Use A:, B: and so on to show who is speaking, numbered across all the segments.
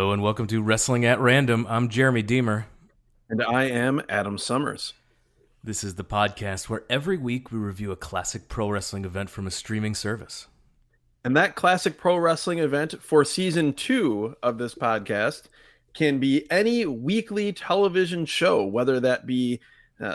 A: Hello and welcome to Wrestling at Random. I'm Jeremy Deemer.
B: And I am Adam Summers.
A: This is the podcast where every week we review a classic pro wrestling event from a streaming service.
B: And that classic pro wrestling event for season 2 of this podcast can be any weekly television show, whether that be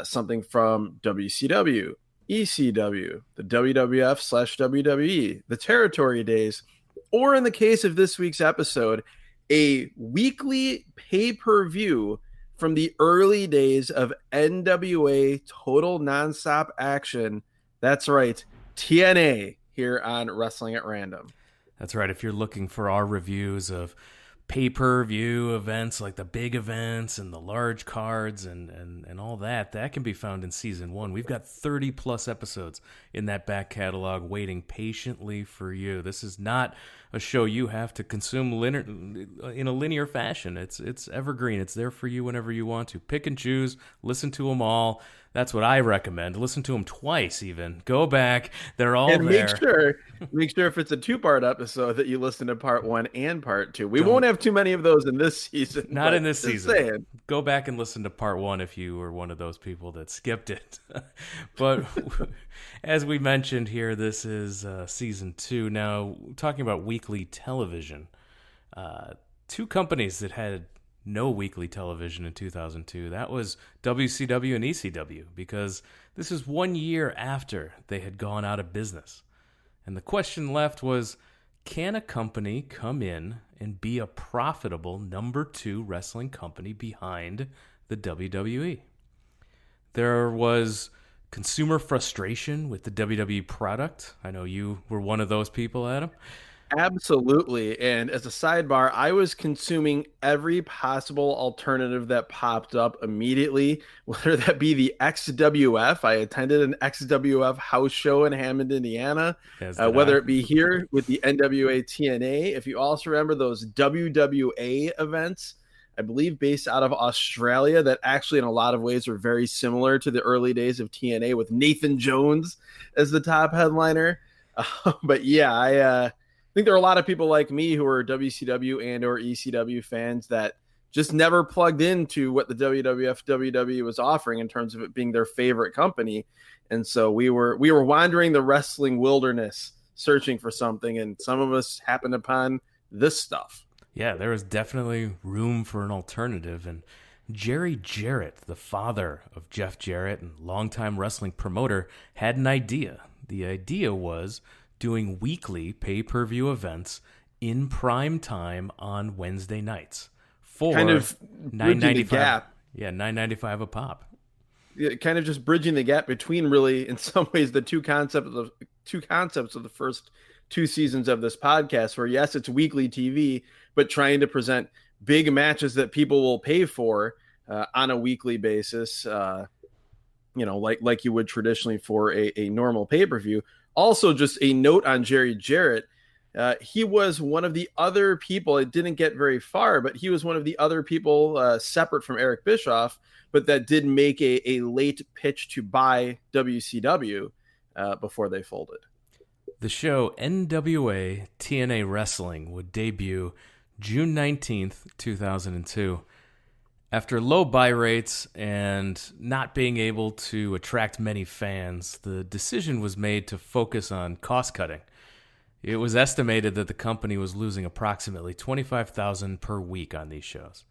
B: something from WCW, ECW, the WWF/WWE, the Territory Days, or in the case of this week's episode, a weekly pay-per-view from the early days of NWA Total Nonstop Action. That's right, TNA here on Wrestling at Random.
A: That's right. If you're looking for our reviews of pay-per-view events like the big events and the large cards and all that, that can be found in season 1. We've got 30 plus episodes in that back catalog waiting patiently for you. This is not a show you have to consume in a linear fashion. It's evergreen. It's there for you whenever you want to. Pick and choose, listen to them all. That's what I recommend. Listen to them twice even. Go back. They're all
B: and
A: there.
B: Make sure if it's a 2-part episode that you listen to part 1 and part 2. We won't have too many of those in this season.
A: Not in this season.
B: Saying.
A: Go back and listen to part 1 if you were one of those people that skipped it. But as we mentioned here, this is season 2. Now, talking about weekly television, 2 companies that had no weekly television in 2002. That was WCW and ECW, because this is 1 year after they had gone out of business. And the question left was, can a company come in and be a profitable number 2 wrestling company behind the WWE? There was consumer frustration with the WWE product. I know you were one of those people, Adam.
B: Absolutely. And as a sidebar, I was consuming every possible alternative that popped up immediately, whether that be the XWF. I attended an XWF house show in Hammond, Indiana, whether it be here with the NWA TNA. If you also remember those WWA events, I believe based out of Australia, that actually in a lot of ways were very similar to the early days of TNA with Nathan Jones as the top headliner. But yeah, I think there are a lot of people like me who are WCW and or ECW fans that just never plugged into what the WWF WWE was offering in terms of it being their favorite company. And so we were wandering the wrestling wilderness searching for something, and some of us happened upon this stuff.
A: Yeah, there was definitely room for an alternative. And Jerry Jarrett, the father of Jeff Jarrett and longtime wrestling promoter, had an idea. The idea was doing weekly pay-per-view events in prime time on Wednesday nights for
B: kind of bridging the gap.
A: Yeah, $9.95 a pop.
B: Yeah, kind of just bridging the gap between, really, in some ways, the two concepts of the first 2 seasons of this podcast, where yes, it's weekly TV, but trying to present big matches that people will pay for on a weekly basis, like you would traditionally for a normal pay-per-view. Also, just a note on Jerry Jarrett. He was one of the other people, it didn't get very far, but he was one of the other people separate from Eric Bischoff, but that did make a late pitch to buy WCW before they folded.
A: The show NWA TNA Wrestling would debut June 19th, 2002. After low buy rates and not being able to attract many fans, the decision was made to focus on cost cutting. It was estimated that the company was losing approximately $25,000 per week on these shows.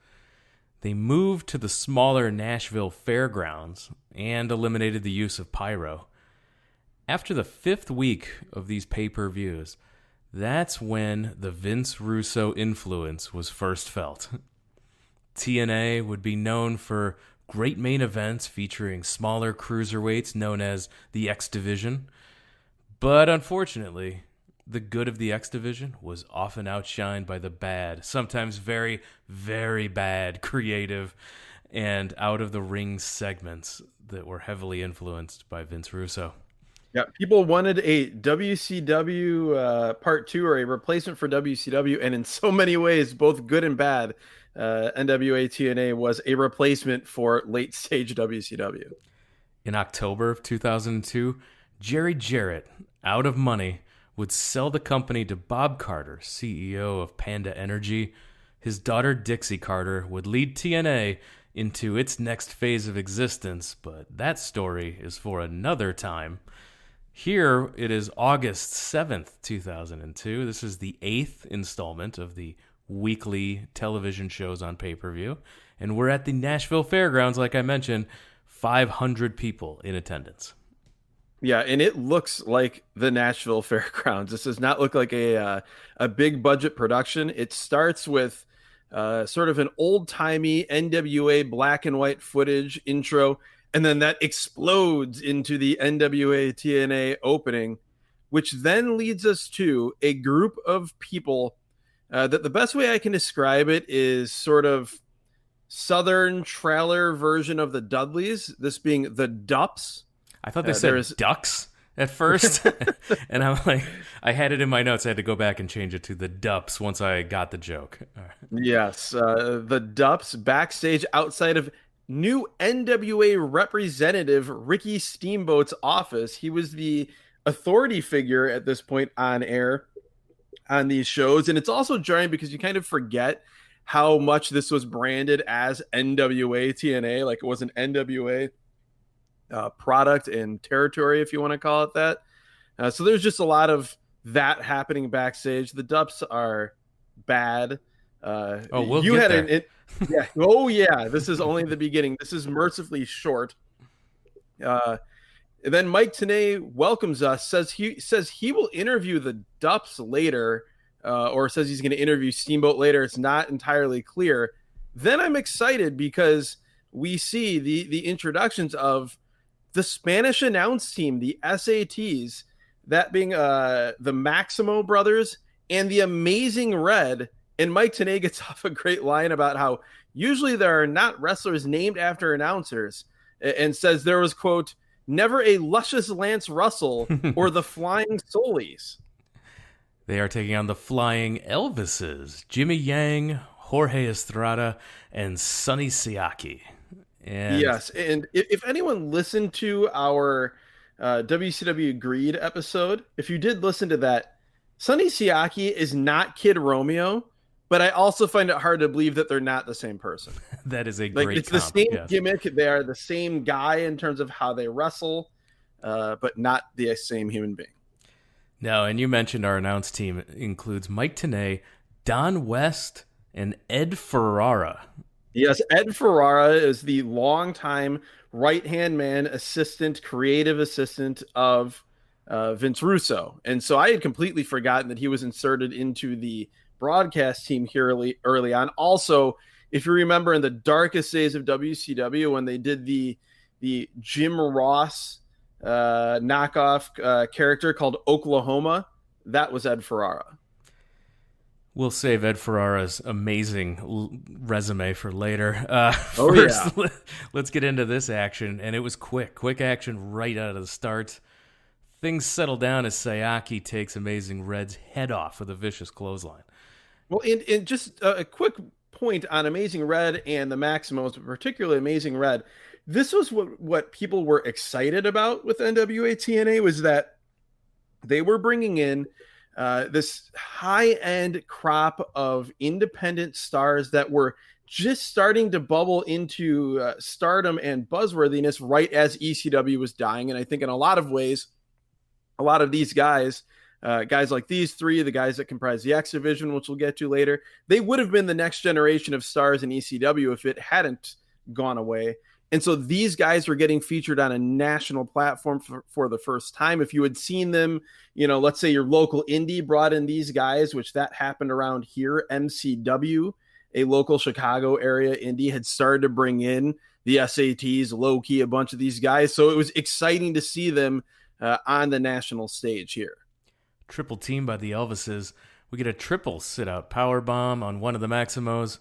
A: They moved to the smaller Nashville Fairgrounds and eliminated the use of pyro. After the 5th week of these pay-per-views, that's when the Vince Russo influence was first felt. TNA would be known for great main events featuring smaller cruiserweights known as the X Division. But unfortunately, the good of the X Division was often outshined by the bad, sometimes very, very bad, creative, and out-of-the-ring segments that were heavily influenced by Vince Russo.
B: Yeah, people wanted a WCW part 2 or a replacement for WCW, and in so many ways, both good and bad, NWA TNA was a replacement for late-stage WCW.
A: In October of 2002, Jerry Jarrett, out of money, would sell the company to Bob Carter, CEO of Panda Energy. his daughter Dixie Carter would lead TNA into its next phase of existence, but that story is for another time. Here, it is August 7th, 2002. This is the 8th installment of the weekly television shows on pay-per-view, and we're at the Nashville Fairgrounds, like I mentioned, 500 people in attendance.
B: Yeah, and it looks like the Nashville Fairgrounds. This does not look like a big budget production. It starts with sort of an old-timey NWA black and white footage intro, and then that explodes into the NWA TNA opening, which then leads us to a group of people that the best way I can describe it is sort of Southern trailer version of the Dudleys, this being the DUPPs.
A: I thought they said ducks at first, and I'm like, I had it in my notes. I had to go back and change it to the DUPPs once I got the joke.
B: Yes, the DUPPs backstage outside of new NWA representative Ricky Steamboat's office. He was the authority figure at this point on air on these shows, and it's also jarring because you kind of forget how much this was branded as NWA TNA, like it was an NWA product and territory, if you want to call it that. So there's just a lot of that happening backstage. The DUPPs are bad.
A: We'll get there.
B: Yeah. Oh yeah. This is only the beginning. This is mercifully short. And then Mike Tenay welcomes us. Says he will interview the DUPPs later, or says he's going to interview Steamboat later. It's not entirely clear. Then I'm excited because we see the introductions of the Spanish announce team, the SATs, that being the Maximo brothers and the Amazing Red. And Mike Tenay gets off a great line about how usually there are not wrestlers named after announcers, and says there was, quote, never a luscious Lance Russell or the Flying Solis.
A: They are taking on the Flying Elvises, Jimmy Yang, Jorge Estrada, and Sonny Siaki. And
B: yes, and if anyone listened to our WCW Greed episode, if you did listen to that, Sonny Siaki is not Kid Romeo, but I also find it hard to believe that they're not the same person.
A: That is a great
B: it's the same gimmick. They are the same guy in terms of how they wrestle, but not the same human being.
A: No, and you mentioned our announce team includes Mike Tenay, Don West, and Ed Ferrara.
B: Yes, Ed Ferrara is the longtime right-hand man, assistant, creative assistant of Vince Russo. And so I had completely forgotten that he was inserted into the broadcast team here early on. Also, if you remember in the darkest days of WCW when they did the Jim Ross knockoff character called Oklahoma, that was Ed Ferrara. We'll
A: save Ed Ferrara's amazing resume for later. Let's get into this action. And it was quick action right out of the start. Things settle down as Siaki takes Amazing Red's head off with a vicious clothesline.
B: Well, and just a quick point on Amazing Red and the Maximos, particularly Amazing Red. This was what people were excited about with NWA TNA, was that they were bringing in this high-end crop of independent stars that were just starting to bubble into stardom and buzzworthiness right as ECW was dying. And I think in a lot of ways, a lot of these guys like these three, the guys that comprise the X Division, which we'll get to later, they would have been the next generation of stars in ECW if it hadn't gone away. And so these guys were getting featured on a national platform for the first time. If you had seen them, let's say your local indie brought in these guys, which that happened around here, MCW, a local Chicago area indie, had started to bring in the SATs, Loki, a bunch of these guys. So it was exciting to see them on the national stage here.
A: Triple team by the Elvises. We get a triple sit-out powerbomb on one of the Maximos.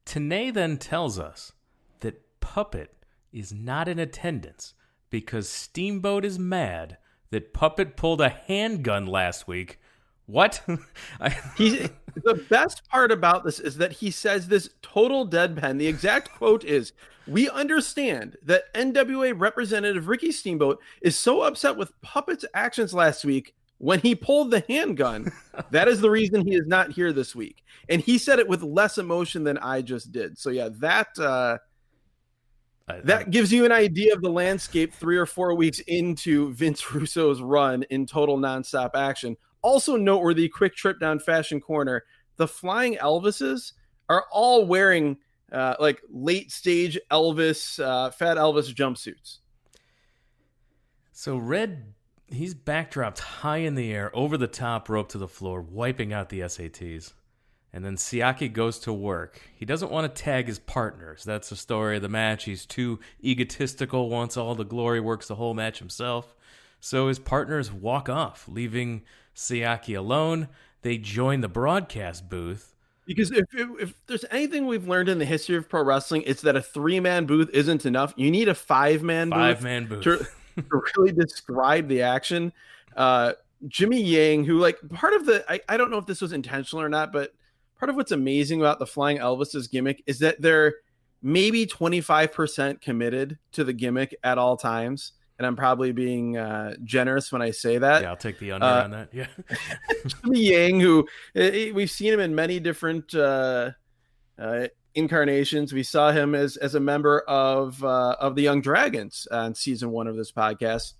A: Tenay then tells us that Puppet is not in attendance because Steamboat is mad that Puppet pulled a handgun last week. What?
B: The best part about this is that he says this total deadpan. The exact quote is, "We understand that NWA representative Ricky Steamboat is so upset with Puppet's actions last week. when he pulled the handgun. That is the reason he is not here this week. And he said it with less emotion than I just did. So yeah, that gives you an idea of the landscape 3 or 4 weeks into Vince Russo's run in total nonstop action. Also noteworthy, quick trip down Fashion Corner. The Flying Elvises are all wearing like late stage Elvis, Fat Elvis jumpsuits.
A: So Red, he's backdropped high in the air over the top rope to the floor, wiping out the SATs. And then Siaki goes to work. He doesn't want to tag his partners. That's the story of the match. He's too egotistical, wants all the glory, works the whole match himself. So his partners walk off, leaving Siaki alone. They join the broadcast booth.
B: Because if there's anything we've learned in the history of pro wrestling, it's that a 3-man booth isn't enough. You need a 5-man booth. To really describe the action. Jimmy Yang, who like part of the, I don't know if this was intentional or not, but part of what's amazing about the Flying Elvis's gimmick is that they're maybe 25% committed to the gimmick at all times. And I'm probably being generous when I say that.
A: Yeah, I'll take the under on that. Yeah.
B: Jimmy Yang, who we've seen him in many different incarnations. We saw him as a member of the Young Dragons on season 1 of this podcast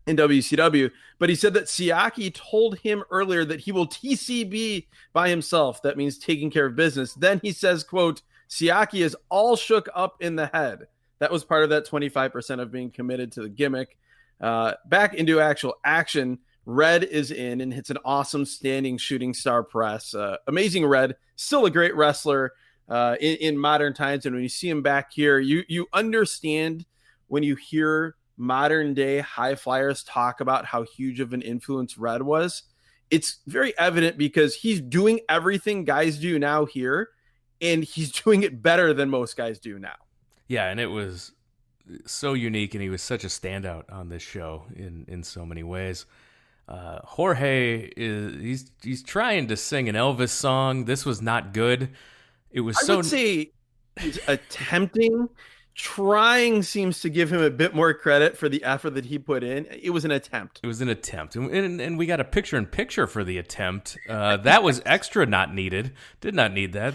B: in WCW. But he said that Siaki told him earlier that he will TCB by himself. That means taking care of business. Then he says, quote, Siaki is all shook up in the head. That was part of that 25% of being committed to the gimmick. Back into actual action, Red is in and hits an awesome standing shooting star press. Amazing Red, still a great wrestler in modern times. And when you see him back here, you understand when you hear modern day high flyers talk about how huge of an influence Red was. It's very evident because he's doing everything guys do now here, and he's doing it better than most guys do now.
A: Yeah, and it was so unique, and he was such a standout on this show in so many ways. Jorge he's trying to sing an Elvis song. This was not good. It was
B: I would say he's attempting. Trying seems to give him a bit more credit for the effort that he put in. It was an attempt.
A: And we got a picture-in-picture for the attempt. That was extra not needed. Did not need that.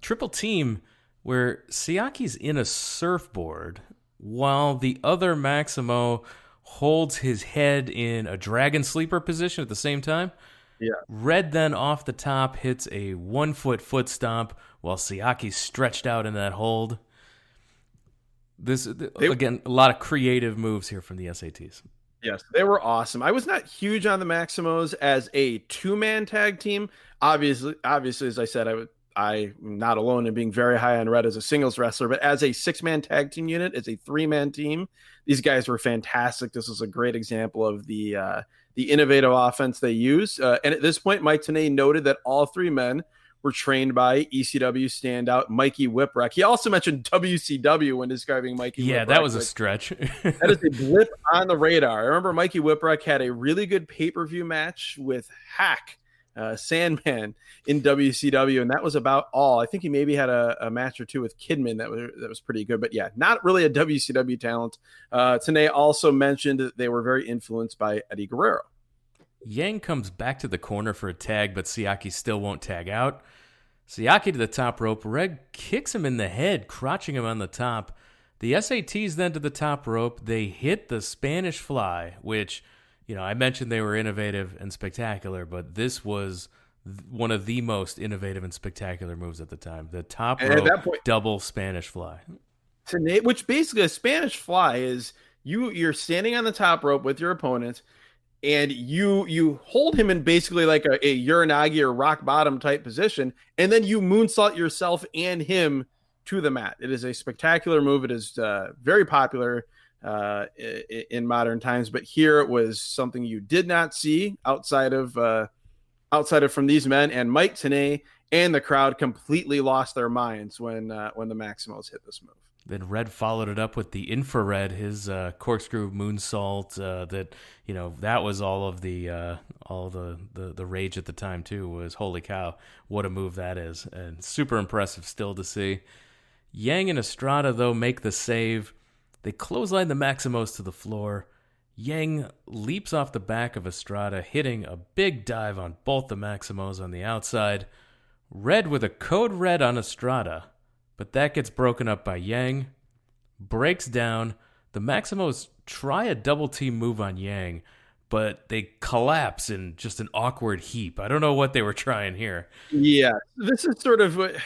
A: Triple team where Siaki's in a surfboard while the other Maximo holds his head in a dragon sleeper position at the same time.
B: Yeah.
A: Red then off the top hits a 1-foot stomp while Siaki's stretched out in that hold. Again, a lot of creative moves here from the SATs.
B: Yes, they were awesome. I was not huge on the Maximos as a 2-man tag team. Obviously, as I said, I'm not alone in being very high on Red as a singles wrestler, but as a 6-man tag team unit, as a 3-man team, these guys were fantastic. This was a great example of the innovative offense they used. And at this point, Mike Tenay noted that all 3 men were trained by ECW standout Mikey Whipwreck. He also mentioned WCW when describing Mikey Whipwreck.
A: Yeah, that was a stretch.
B: That is a blip on the radar. I remember Mikey Whipwreck had a really good pay-per-view match with Hack, Sandman in WCW, and that was about all. I think he maybe had a match or 2 with Kidman that was pretty good, but yeah, not really a WCW talent. Tenay also mentioned that they were very influenced by Eddie Guerrero.
A: Yang comes back to the corner for a tag, but Siaki still won't tag out. Siaki to the top rope. Red kicks him in the head, crotching him on the top. The SATs then to the top rope. They hit the Spanish Fly, which, I mentioned they were innovative and spectacular, but this was one of the most innovative and spectacular moves at the time. The top rope double Spanish Fly.
B: Which basically a Spanish Fly is you're standing on the top rope with your opponent, and you hold him in basically like a Uranagi or rock bottom type position, and then you moonsault yourself and him to the mat. It is a spectacular move. It is very popular in modern times, but here it was something you did not see outside of from these men. And Mike Tenay and the crowd completely lost their minds when the Maximos hit this move.
A: Then Red followed it up with the infrared, his corkscrew moonsault. That was all the rage at the time too. Was holy cow, what a move that is, and super impressive still to see. Yang and Estrada though make the save. They clothesline the Maximos to the floor. Yang leaps off the back of Estrada, hitting a big dive on both the Maximos on the outside. Red with a code red on Estrada, but that gets broken up by Yang. Breaks down. The Maximos try a double team move on Yang, but they collapse in just an awkward heap. I don't know what they were trying here.
B: Yeah, this is sort of what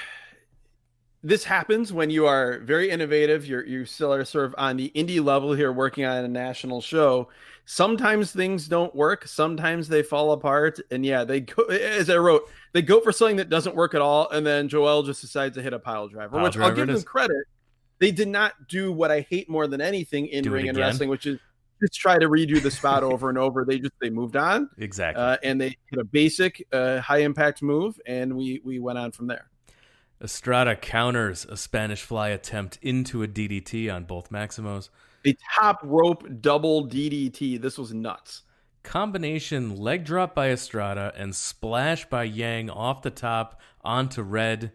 B: this happens when you are very innovative. You still are sort of on the indie level here, working on a national show. Sometimes things don't work. Sometimes they fall apart. And yeah, they go, as I wrote, they go for something that doesn't work at all. And then Joel just decides to hit a pile driver, which I'll give them credit. They did not do what I hate more than anything in ring and wrestling, which is just try to redo the spot over and over. They moved on.
A: Exactly.
B: And they hit a basic high impact move. And we went on from there.
A: Estrada counters a Spanish fly attempt into a DDT on both Maximos.
B: A top rope double DDT. This was nuts.
A: Combination leg drop by Estrada and splash by Yang off the top onto Red.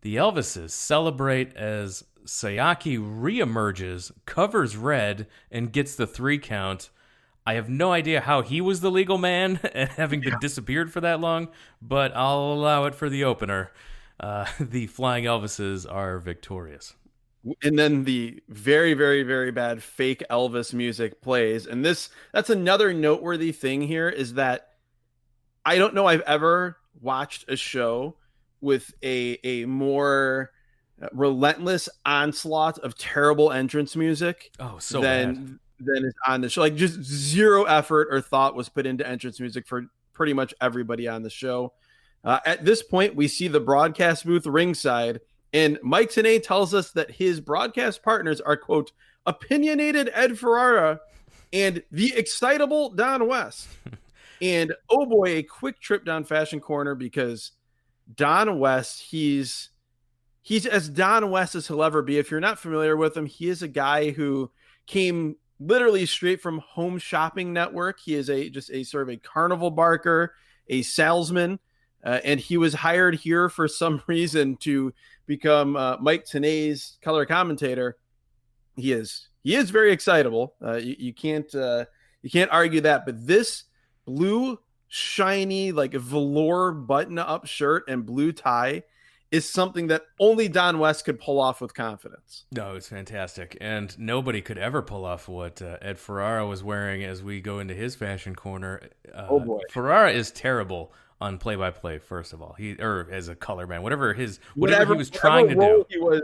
A: The Elvises celebrate as Sayaki reemerges, covers Red, and gets the 3 count. I have no idea how he was the legal man, having been disappeared for that long, but I'll allow it for the opener. The Flying Elvises are victorious.
B: And then the very, very, very bad fake Elvis music plays. And that's another noteworthy thing here is that I don't know I've ever watched a show with a more relentless onslaught of terrible entrance music than is on the show. Like, just zero effort or thought was put into entrance music for pretty much everybody on the show. At this point, we see the broadcast booth ringside, and Mike Tenay tells us that his broadcast partners are, quote, opinionated Ed Ferrara and the excitable Don West. And, oh boy, a quick trip down Fashion Corner, because Don West, he's as Don West as he'll ever be. If you're not familiar with him, he is a guy who came literally straight from Home Shopping Network. He is just a sort of a carnival barker, a salesman. And he was hired here for some reason to become Mike Tenay's color commentator. He is very excitable. You can't argue that. But this blue, shiny, like velour button-up shirt and blue tie is something that only Don West could pull off with confidence.
A: No, it's fantastic. And nobody could ever pull off what Ed Ferrara was wearing as we go into his Fashion Corner.
B: Oh, boy.
A: Ferrara is terrible on play-by-play, first of all, or as a color man, whatever he was trying to do.
B: He was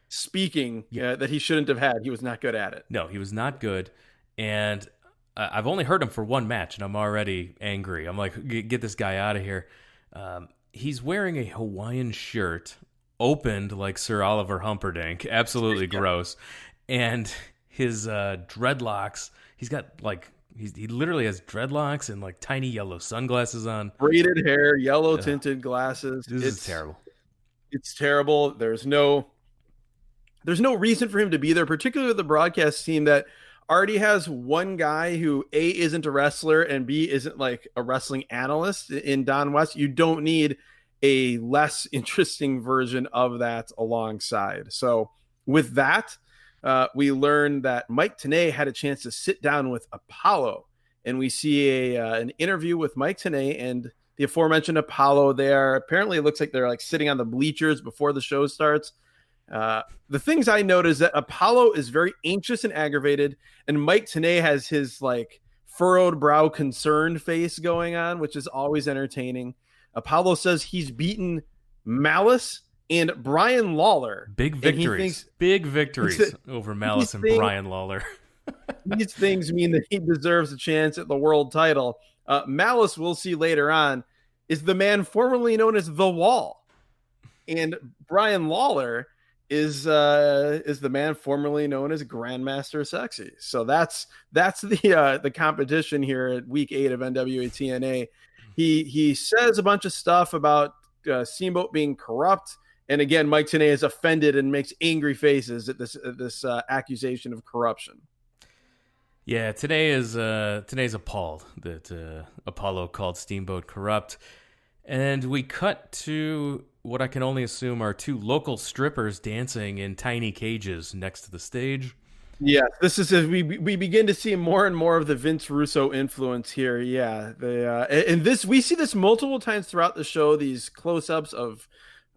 B: speaking that he shouldn't have had. He was not good at it.
A: No, he was not good, and I've only heard him for one match, and I'm already angry. I'm like, get this guy out of here. He's wearing a Hawaiian shirt, opened like Sir Oliver Humperdinck, absolutely gross, and his dreadlocks. He's got like. He literally has dreadlocks and like tiny yellow sunglasses on.
B: Braided hair, yellow tinted glasses.
A: This is terrible.
B: It's terrible. There's no reason for him to be there, particularly with the broadcast team that already has one guy who A, isn't a wrestler, and B, isn't like a wrestling analyst in Don West. You don't need a less interesting version of that alongside. So with that, we learned that Mike Tenay had a chance to sit down with Apollo, and we see an interview with Mike Tenay and the aforementioned Apollo there. Apparently, it looks like they're like sitting on the bleachers before the show starts. The things I noticed that Apollo is very anxious and aggravated, and Mike Tenay has his like furrowed brow, concerned face going on, which is always entertaining. Apollo says he's beaten Malice and Brian Lawler.
A: Big victories. Big victories over Malice and Brian Lawler.
B: These things mean that he deserves a chance at the world title. Malice, we'll see later on, is the man formerly known as The Wall. And Brian Lawler is the man formerly known as Grandmaster Sexy. So that's the competition here at week 8 of NWA TNA. He says a bunch of stuff about Steamboat being corrupt. And again, Mike Tenay is offended and makes angry faces at this accusation of corruption.
A: Yeah, today's appalled that Apollo called Steamboat corrupt. And we cut to what I can only assume are 2 local strippers dancing in tiny cages next to the stage.
B: Yeah, this is as we begin to see more and more of the Vince Russo influence here. Yeah, and this we see this multiple times throughout the show. These close-ups of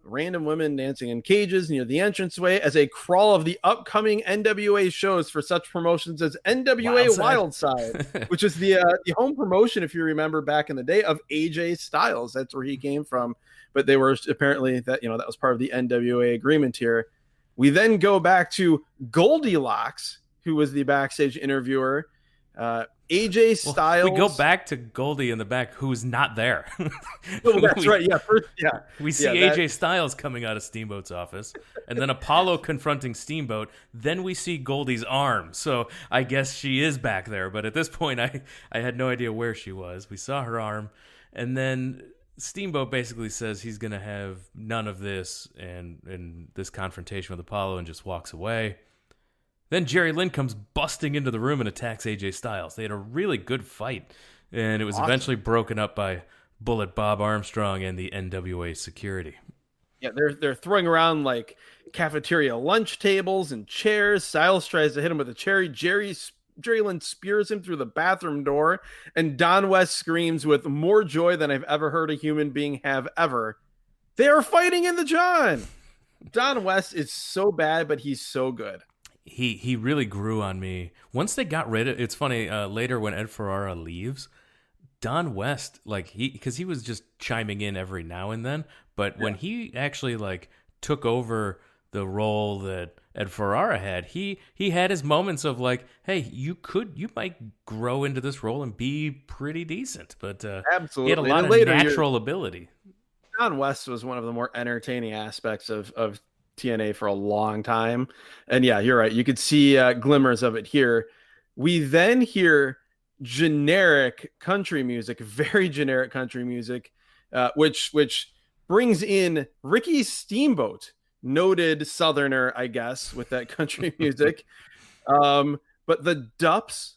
B: random women dancing in cages near the entranceway as a crawl of the upcoming NWA shows for such promotions as NWA Wildside, which is the home promotion, if you remember back in the day, of AJ Styles. That's where he came from, but they were apparently that that was part of the NWA agreement here. We then go back to Goldilocks, who was the backstage interviewer. AJ Styles.
A: We go back to Goldie in the back, who's not there.
B: Oh, that's right. Yeah,
A: we see AJ Styles coming out of Steamboat's office, and then Apollo confronting Steamboat. Then we see Goldie's arm. So I guess she is back there. But at this point, I had no idea where she was. We saw her arm, and then Steamboat basically says he's going to have none of this and this confrontation with Apollo, and just walks away. Then Jerry Lynn comes busting into the room and attacks AJ Styles. They had a really good fight, and it was eventually broken up by Bullet Bob Armstrong and the NWA security.
B: Yeah, they're throwing around like cafeteria lunch tables and chairs. Styles tries to hit him with a cherry. Jerry Lynn spears him through the bathroom door, and Don West screams with more joy than I've ever heard a human being have ever. They are fighting in the John. Don West is so bad, but he's so good.
A: He really grew on me. Once they got rid of, it's funny, later when Ed Ferrara leaves, Don West, because he was just chiming in every now and then, but when he actually took over the role that Ed Ferrara had, he had his moments of hey, you might grow into this role and be pretty decent, but
B: absolutely,
A: he had a lot of natural ability.
B: Don West was one of the more entertaining aspects of TNA for a long time. And yeah, you're right. You could see glimmers of it here. We then hear generic country music, very generic country music, which brings in Ricky Steamboat, noted Southerner, I guess, with that country music. But the Dupps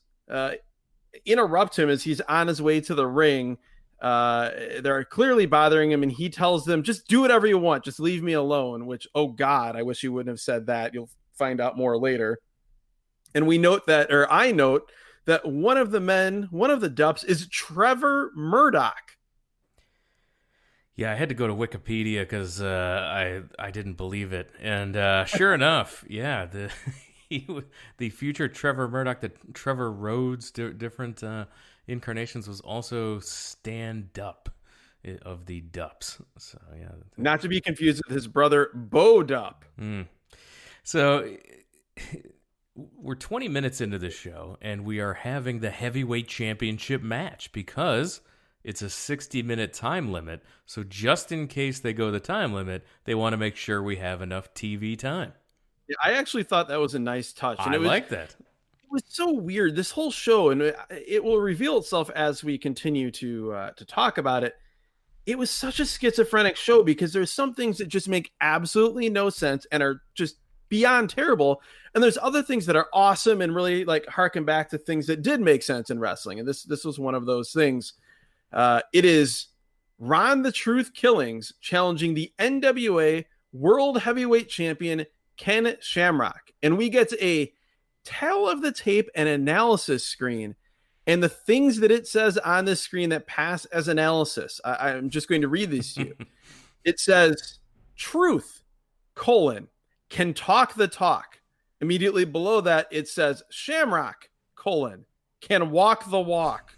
B: interrupt him as he's on his way to the ring. They're clearly bothering him, and he tells them, just do whatever you want, just leave me alone, which, oh God, I wish he wouldn't have said that. You'll find out more later. And I note that one of the Dupps is Trevor Murdoch.
A: Yeah, I had to go to Wikipedia because I didn't believe it, and sure enough, yeah, the future Trevor Murdoch, the Trevor Rhodes, different incarnations, was also Stan Dupp of the Dupps. So yeah,
B: not to be confused with his brother Bo Dupp.
A: So we're 20 minutes into the show, and we are having the heavyweight championship match because it's a 60-minute time limit. So just in case they go the time limit, they want to make sure we have enough TV time.
B: Yeah, I actually thought that was a nice touch. And
A: I like that.
B: It was so weird, this whole show, and it will reveal itself as we continue to talk about it. It was such a schizophrenic show because there's some things that just make absolutely no sense and are just beyond terrible, and there's other things that are awesome and really harken back to things that did make sense in wrestling. And this was one of those things. It is Ron the Truth Killings challenging the NWA World Heavyweight Champion Ken Shamrock, and we get a tale of the tape and analysis screen, and the things that it says on this screen that pass as analysis. I'm just going to read these to you. It says, Truth, can talk the talk. Immediately below that, it says, Shamrock, can walk the walk.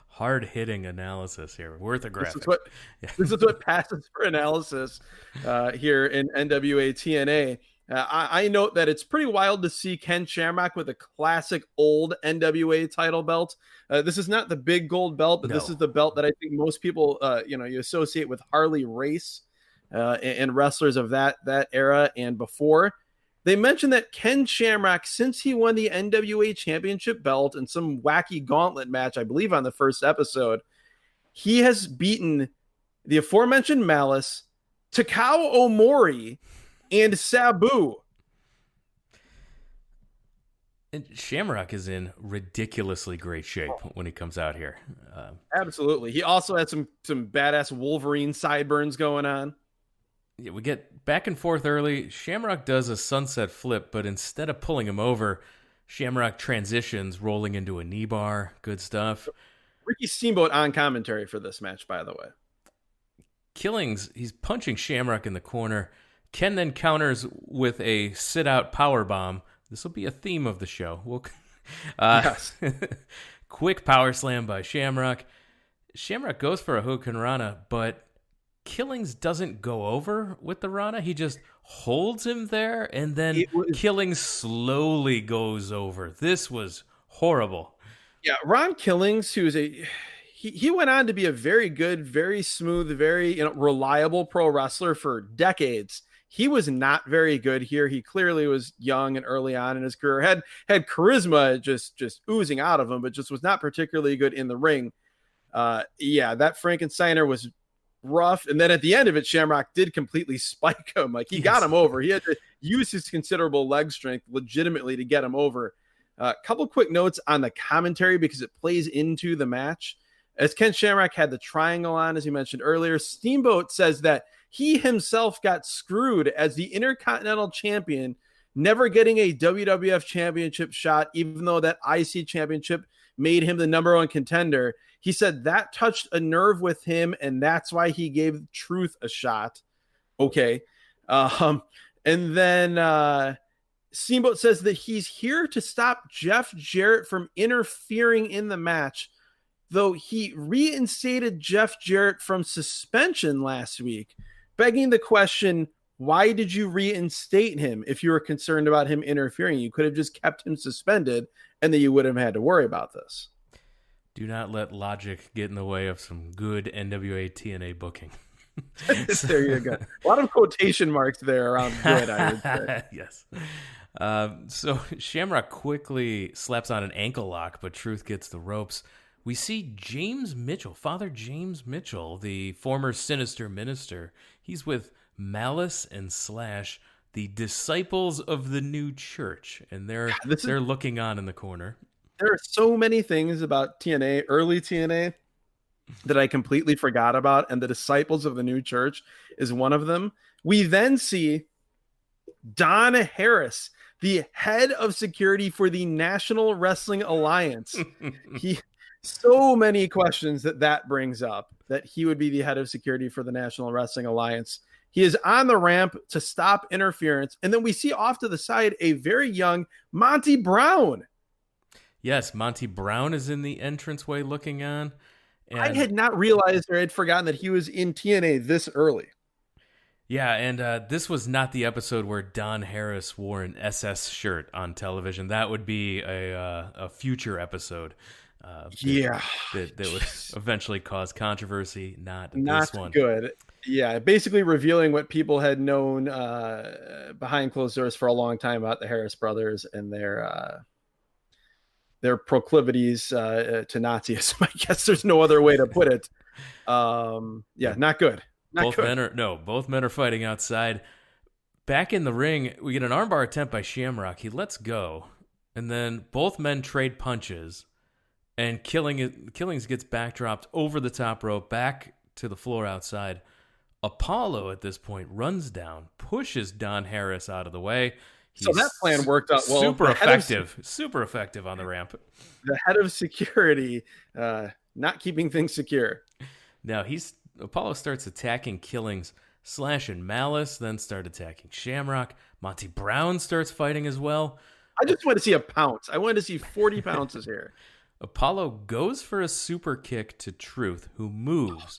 A: Hard-hitting analysis here. Worth a graphic.
B: This is what passes for analysis here in NWA TNA. I note that it's pretty wild to see Ken Shamrock with a classic old NWA title belt. This is not the big gold belt, but This is the belt that I think most people, you associate with Harley Race and wrestlers of that era and before. They mentioned that Ken Shamrock, since he won the NWA Championship belt in some wacky gauntlet match, I believe on the first episode, he has beaten the aforementioned Malice, Takao Omori, and Sabu.
A: And Shamrock is in ridiculously great shape when he comes out here.
B: Absolutely. He also had some badass Wolverine sideburns going on.
A: Yeah, we get back and forth early. Shamrock does a sunset flip, but instead of pulling him over, Shamrock transitions, rolling into a knee bar. Good stuff.
B: Ricky Steamboat on commentary for this match, by the way.
A: Killings, he's punching Shamrock in the corner. Ken then counters with a sit-out powerbomb. This will be a theme of the show. Yes. Quick power slam by Shamrock. Shamrock goes for a Hook Rana, but Killings doesn't go over with the Rana. He just holds him there, and then Killings slowly goes over. This was horrible.
B: Yeah, Ron Killings, who's he went on to be a very good, very smooth, very reliable pro wrestler for decades. He was not very good here. He clearly was young and early on in his career. Had charisma just oozing out of him, but just was not particularly good in the ring. That Frankensteiner was rough. And then at the end of it, Shamrock did completely spike him. Like, he got him over. He had to use his considerable leg strength legitimately to get him over. A couple quick notes on the commentary because it plays into the match. As Ken Shamrock had the triangle on, as you mentioned earlier, Steamboat says that he himself got screwed as the Intercontinental Champion, never getting a WWF Championship shot, even though that IC Championship made him the number one contender. He said that touched a nerve with him, and that's why he gave Truth a shot. Okay. And then Steamboat says that he's here to stop Jeff Jarrett from interfering in the match, though he reinstated Jeff Jarrett from suspension last week, begging the question, why did you reinstate him if you were concerned about him interfering? You could have just kept him suspended, and then you wouldn't have had to worry about this.
A: Do not let logic get in the way of some good NWA TNA booking.
B: There you go. A lot of quotation marks there around good, I would say.
A: Yes. So Shamrock quickly slaps on an ankle lock, but Truth gets the ropes. We see James Mitchell, Father James Mitchell, the former Sinister Minister. He's with Malice and Slash, the Disciples of the New Church, and they're looking on in the corner.
B: There are so many things about TNA, early TNA, that I completely forgot about, and the Disciples of the New Church is one of them. We then see Don Harris, the head of security for the National Wrestling Alliance. So many questions that brings up, that he would be the head of security for the National Wrestling Alliance. He is on the ramp to stop interference, and then we see off to the side a very young Monty Brown.
A: Yes, Monty Brown is in the entranceway looking on. And
B: I had not realized or had forgotten that he was in TNA this early.
A: Yeah, and this was not the episode where Don Harris wore an SS shirt on television. That would be a future episode. That would eventually cause controversy. Not this one.
B: Good. Yeah, basically revealing what people had known behind closed doors for a long time about the Harris brothers and their proclivities to Nazism. I guess there's no other way to put it. Not good.
A: Both men are fighting outside. Back in the ring, we get an armbar attempt by Shamrock. He lets go, and then both men trade punches, and Killings gets backdropped over the top rope, back to the floor outside. Apollo, at this point, runs down, pushes Don Harris out of the way.
B: So that plan worked out well.
A: Super effective on the ramp.
B: The head of security, not keeping things secure.
A: Now Apollo starts attacking Killings. Slash and Malice then start attacking Shamrock. Monty Brown starts fighting as well.
B: I just want to see a pounce. I wanted to see 40 pounces here.
A: Apollo goes for a super kick to Truth, who moves.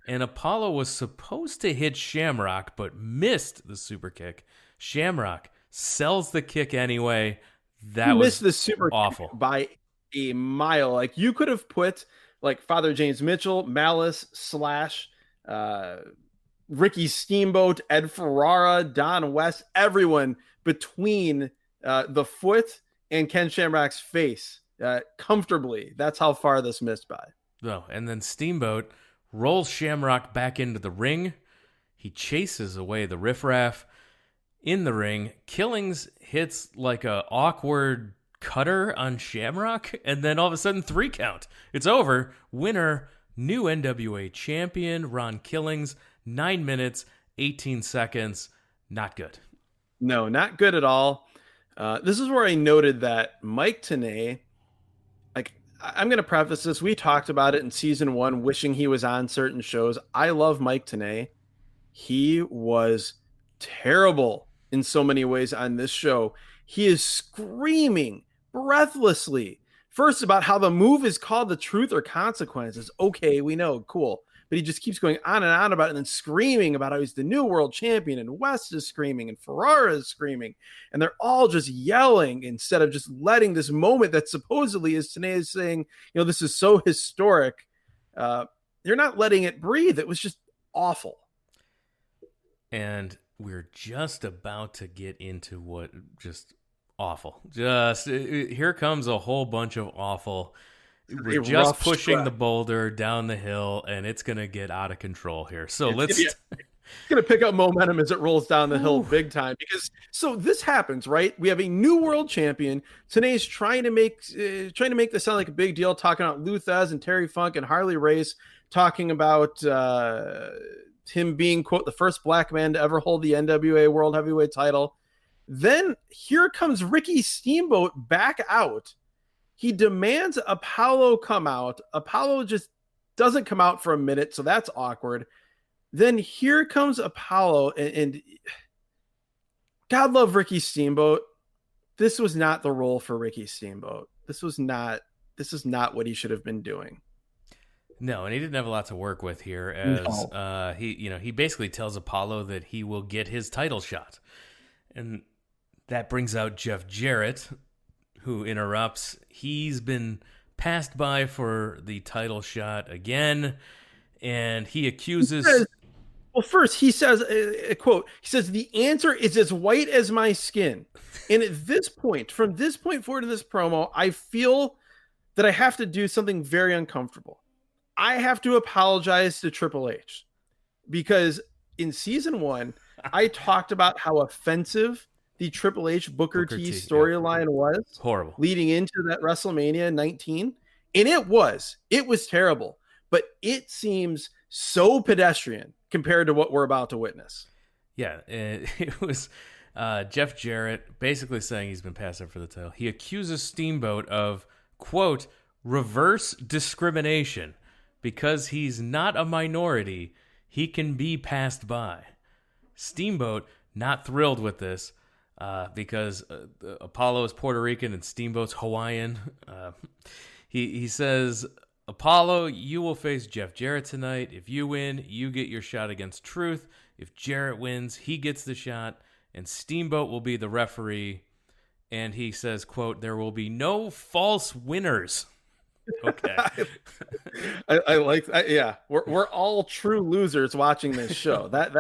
A: And Apollo was supposed to hit Shamrock, but missed the super kick. Shamrock sells the kick anyway. That was the super awful
B: kick by a mile. Like, you could have put like Father James Mitchell, Malice, Slash, Ricky Steamboat, Ed Ferrara, Don West, everyone between the foot and Ken Shamrock's face comfortably. That's how far this missed by.
A: Oh, and then Steamboat rolls Shamrock back into the ring. He chases away the riffraff. In the ring, Killings hits like a awkward cutter on Shamrock, and then all of a sudden 3 count. It's over. Winner, new NWA champion, Ron Killings, 9 minutes 18 seconds. Not good.
B: No, not good at all. This is where I noted that Mike Tenay, like, I'm going to preface this. We talked about it in season 1, wishing he was on certain shows. I love Mike Tenay. He was terrible in so many ways on this show. He is screaming breathlessly first about how the move is called the truth or consequences. Okay, we know, cool. But he just keeps going on and on about it and then screaming about how he's the new world champion, and West is screaming and Ferrara is screaming, and they're all just yelling instead of just letting this moment that supposedly is Tenay is saying, this is so historic. They're not letting it breathe. It was just awful.
A: And we're just about to get into what just awful. Here comes a whole bunch of awful. We're just pushing the boulder down the hill, and it's going to get out of control here. So it's going to
B: pick up momentum as it rolls down the hill big time. So this happens, right? We have a new world champion. Tenay's trying to make this sound like a big deal, talking about Luthez and Terry Funk and Harley Race, talking about him being, quote, the first black man to ever hold the NWA World Heavyweight title. Then here comes Ricky Steamboat back out. He demands Apollo come out. Apollo just doesn't come out for a minute, so that's awkward. Then here comes Apollo, and God love Ricky Steamboat. This was not the role for Ricky Steamboat. This is not what he should have been doing.
A: No, and he didn't have a lot to work with here, as he basically tells Apollo that he will get his title shot. And that brings out Jeff Jarrett, who interrupts. He's been passed by for the title shot again, and he accuses...
B: he says, a quote, he says, "The answer is as white as my skin." And at this point, from this point forward in this promo, I feel that I have to do something very uncomfortable. I have to apologize to Triple H, because in season 1, I talked about how offensive the Triple H Booker T storyline was.
A: Horrible.
B: Leading into that WrestleMania 19. And it was terrible, but it seems so pedestrian compared to what we're about to witness.
A: Yeah, it was Jeff Jarrett basically saying he's been passed up for the title. He accuses Steamboat of, quote, reverse discrimination. Because he's not a minority, he can be passed by. Steamboat, not thrilled with this, because Apollo is Puerto Rican and Steamboat's Hawaiian. He says, Apollo, you will face Jeff Jarrett tonight. If you win, you get your shot against Truth. If Jarrett wins, he gets the shot, and Steamboat will be the referee. And he says, quote, there will be no false winners. Okay.
B: I like, yeah, we're all true losers watching this show. That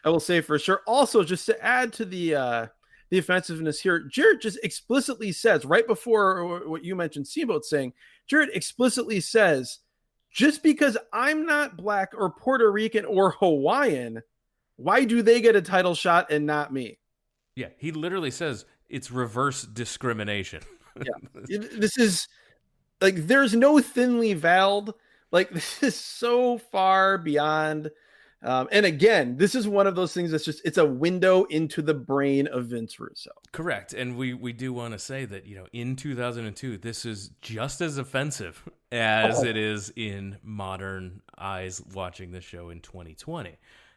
B: I will say for sure. Also, just to add to the offensiveness here, Jarrett just explicitly says, right before what you mentioned, Steamboat saying, Jarrett explicitly says, just because I'm not black or Puerto Rican or Hawaiian, why do they get a title shot and not me?
A: Yeah, he literally says it's reverse discrimination.
B: Yeah, this is like, there's no thinly veiled. Like, this is so far beyond. And again, this is one of those things that's just, it's a window into the brain of Vince Russo.
A: Correct. And we do want to say that, in 2002, this is just as offensive as it is in modern eyes watching this show in 2020.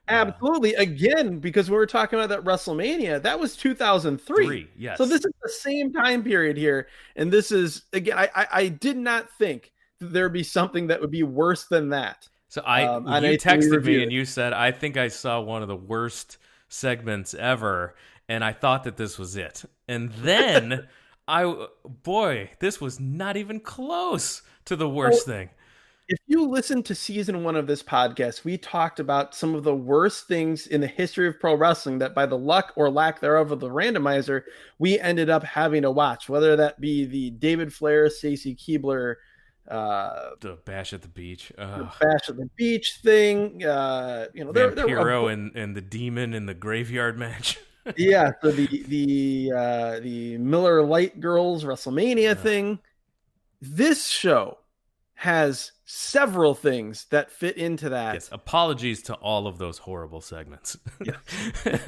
B: Absolutely. Again, because we were talking about that WrestleMania, that was 2003.
A: Yes.
B: So this is the same time period here. And this is, again, I did not think that there'd be something that would be worse than that.
A: So you texted me and you said, I think I saw one of the worst segments ever, and I thought that this was it. And then this was not even close to the worst thing.
B: If you listen to season 1 of this podcast, we talked about some of the worst things in the history of pro wrestling that, by the luck or lack thereof of the randomizer, we ended up having to watch, whether that be the David Flair, Stacy Keibler,
A: the Bash at the Beach,
B: Bash at the Beach thing,
A: Vampiro and the Demon in the graveyard match.
B: Yeah, so the Miller Lite Girls WrestleMania thing. This show has several things that fit into that.
A: Yes, apologies to all of those horrible segments.
B: Yeah.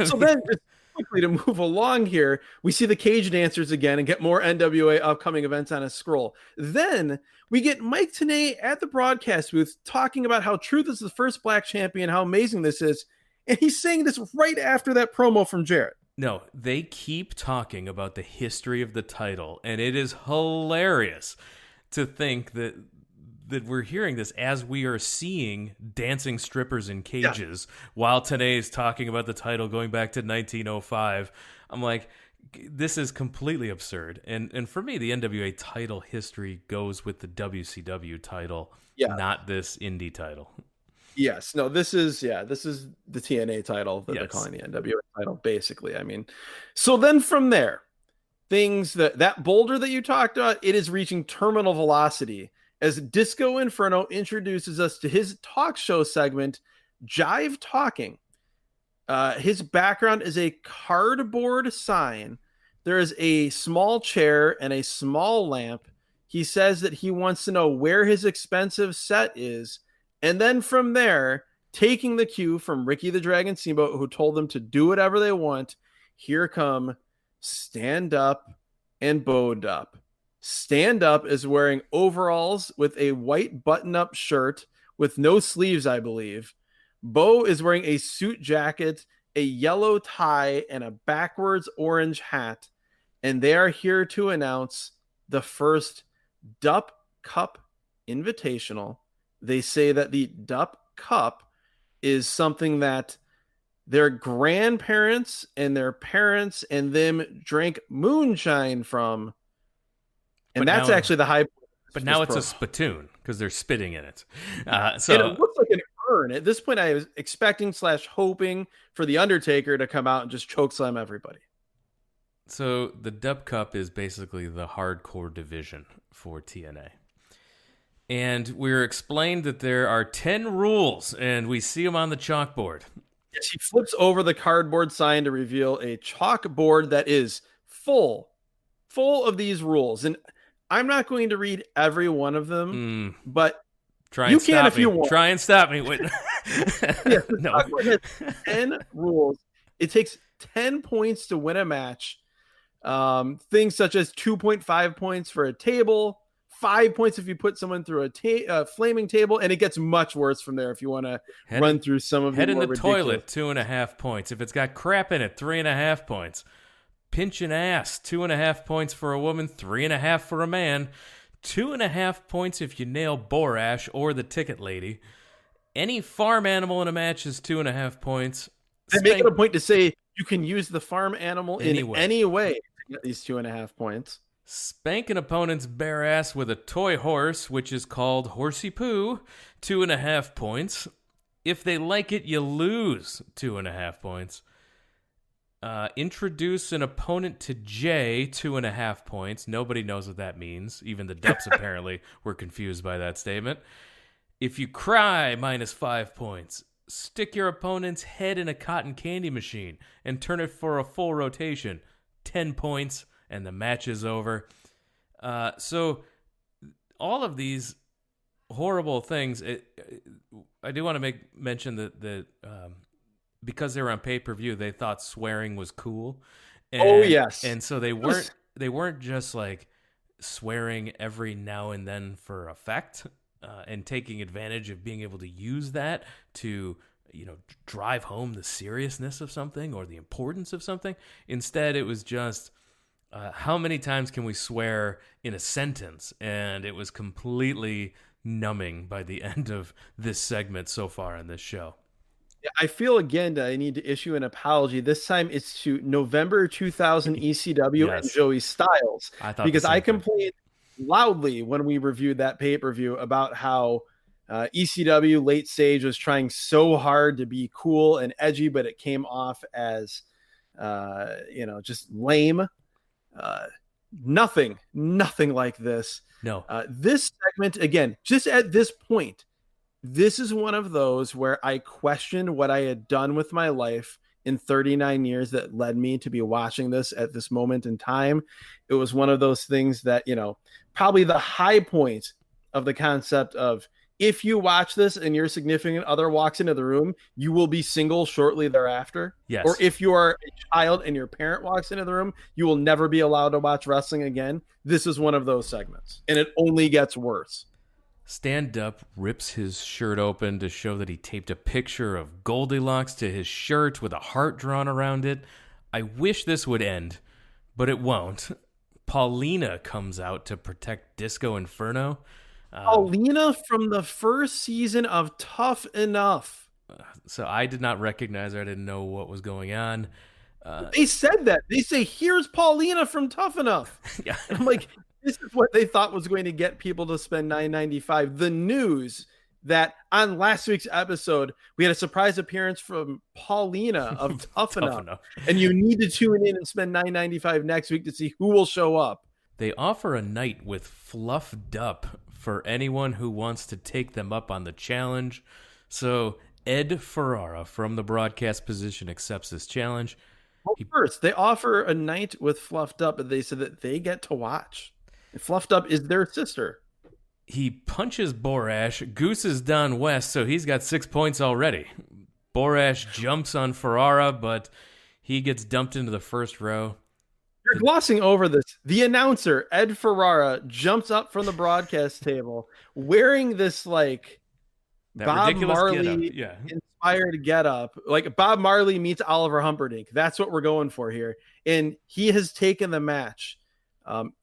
B: So then, just quickly to move along here, we see the cage dancers again and get more NWA upcoming events on a scroll. Then we get Mike Tenay at the broadcast booth talking about how Truth is the first black champion, how amazing this is. And he's saying this right after that promo from Jarrett.
A: No, they keep talking about the history of the title, and it is hilarious to think that we're hearing this as we are seeing dancing strippers in cages while Tenay is talking about the title going back to 1905. I'm like, this is completely absurd. And for me, the NWA title history goes with the WCW title, not this indie title.
B: Yes. No, this is the TNA title that they're calling the NWA title, basically. I mean, so then from there, things that boulder that you talked about, it is reaching terminal velocity as Disco Inferno introduces us to his talk show segment, Jive Talking. His background is a cardboard sign. There is a small chair and a small lamp. He says that he wants to know where his expensive set is. And then from there, taking the cue from Ricky the Dragon Steamboat, who told them to do whatever they want, here come Stand Up and Bo Dup. Stand Up is wearing overalls with a white button-up shirt with no sleeves, I believe. Bo is wearing a suit jacket, a yellow tie, and a backwards orange hat. And they are here to announce the first DUPP CUP Invitational. They say that the DUPP CUP is something that their grandparents and their parents and them drank moonshine from. And that's actually the high point.
A: But now it's a spittoon because they're spitting in it.
B: So and it looks like an urn. At this point, I was expecting / hoping for the Undertaker to come out and just chokeslam everybody.
A: So the DUPP CUP is basically the hardcore division for TNA. And we're explained that there are 10 rules, and we see them on the chalkboard.
B: Yes, he flips over the cardboard sign to reveal a chalkboard that is full of these rules. And I'm not going to read every one of them, but you can if you want.
A: Try and stop me. Wait.
B: Yeah, no. Chalkboard has 10 rules. It takes 10 points to win a match. Things such as 2.5 points for a table, 5 points if you put someone through a flaming table, and it gets much worse from there if you want to run through some of the
A: head
B: more
A: in the
B: ridiculous.
A: Toilet, 2.5 points. If it's got crap in it, 3.5 points. Pinch an ass, 2.5 points for a woman, 3.5 for a man. 2.5 points if you nail Borash or the ticket lady. Any farm animal in a match is 2.5 points.
B: They make it a point to say you can use the farm animal in any way to get these 2.5 points.
A: Spank an opponent's bare ass with a toy horse, which is called Horsey Poo, 2.5 points. If they like it, you lose, 2.5 points. Introduce an opponent to J, 2.5 points. Nobody knows what that means. Even the Dupps apparently were confused by that statement. If you cry, -5 points. Stick your opponent's head in a cotton candy machine and turn it for a full rotation, 10 points. And the match is over. So all of these horrible things, I do want to mention that because they were on pay-per-view, they thought swearing was cool. And,
B: yes.
A: And so they weren't just like swearing every now and then for effect and taking advantage of being able to use that to drive home the seriousness of something or the importance of something. Instead, it was just how many times can we swear in a sentence? And it was completely numbing by the end of this segment so far in this show.
B: I feel again that I need to issue an apology. This time it's to November 2000 ECW and Joey Styles. Because I complained loudly when we reviewed that pay-per-view about how ECW late stage was trying so hard to be cool and edgy, but it came off as just lame. Nothing like this.
A: No.
B: This segment, again, just at this point, this is one of those where I questioned what I had done with my life in 39 years that led me to be watching this at this moment in time. It was one of those things that, probably the high point of the concept of if you watch this and your significant other walks into the room, you will be single shortly thereafter.
A: Yes.
B: Or if you are a child and your parent walks into the room, you will never be allowed to watch wrestling again. This is one of those segments, and it only gets worse.
A: Stand Up rips his shirt open to show that he taped a picture of Goldilocks to his shirt with a heart drawn around it. I wish this would end, but it won't. Paulina comes out to protect Disco Inferno.
B: Paulina from the first season of Tough Enough.
A: So I did not recognize her. I didn't know what was going on.
B: They said that. They say, here's Paulina from Tough Enough.
A: Yeah.
B: And I'm like, this is what they thought was going to get people to spend $9.95. The news that on last week's episode, we had a surprise appearance from Paulina of Tough Enough. And you need to tune in and spend $9.95 next week to see who will show up.
A: They offer a night with Fluff DUPP for anyone who wants to take them up on the challenge. So Ed Ferrara from the broadcast position accepts this challenge.
B: Well, first, they offer a night with Fluff DUPP, and they said that they get to watch. And Fluff DUPP is their sister.
A: He punches Borash. Goose is Don West, so he's got 6 points already. Borash jumps on Ferrara, but he gets dumped into the first row.
B: You're glossing over this. The announcer, Ed Ferrara, jumps up from the broadcast table wearing this like
A: That
B: Bob
A: getup.
B: Marley
A: Yeah.
B: inspired getup. Like Bob Marley meets Oliver Humperdinck. That's what we're going for here. And he has taken the match.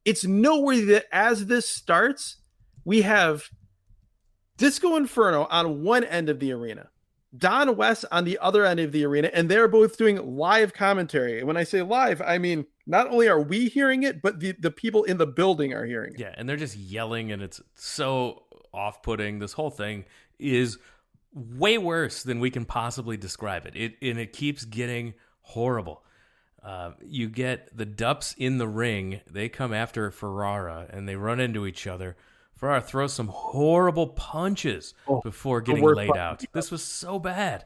B: It's noteworthy that as this starts, we have Disco Inferno on one end of the arena, Don West on the other end of the arena, and they're both doing live commentary. And when I say live, I mean not only are we hearing it, but the people in the building are hearing it.
A: Yeah, and they're just yelling, and it's so off-putting. This whole thing is way worse than we can possibly describe it. It keeps getting horrible. You get the Dupps in the ring. They come after Ferrara, and they run into each other. Ferrara throws some horrible punches before getting laid out. This was so bad.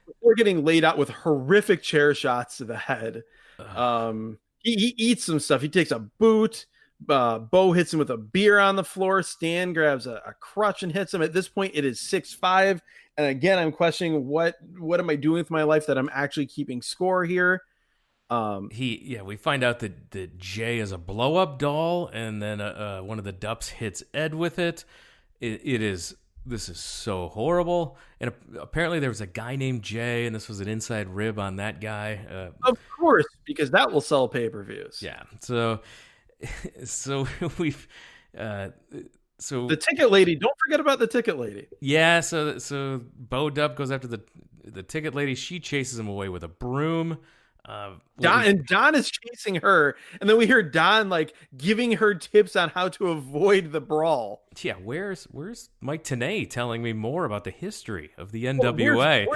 B: Before getting laid out with horrific chair shots to the head. He eats some stuff. He takes a boot. Bo hits him with a beer on the floor. Stan grabs a crutch and hits him. At this point, it is 6-5. And again, I'm questioning what am I doing with my life that I'm actually keeping score here.
A: We find out that Jay is a blow-up doll, and then one of the Dupps hits Ed with it. This is so horrible. And apparently there was a guy named Jay, and this was an inside rib on that guy.
B: Of course, because that will sell pay-per-views.
A: Yeah. So we've so
B: the ticket lady. Don't forget about the ticket lady.
A: Yeah. So Bo Dupp goes after the ticket lady. She chases him away with a broom. Don is chasing her, and then we hear Don like giving her tips on how to avoid the brawl. Yeah, where's Mike Tenay telling me more about the history of the NWA?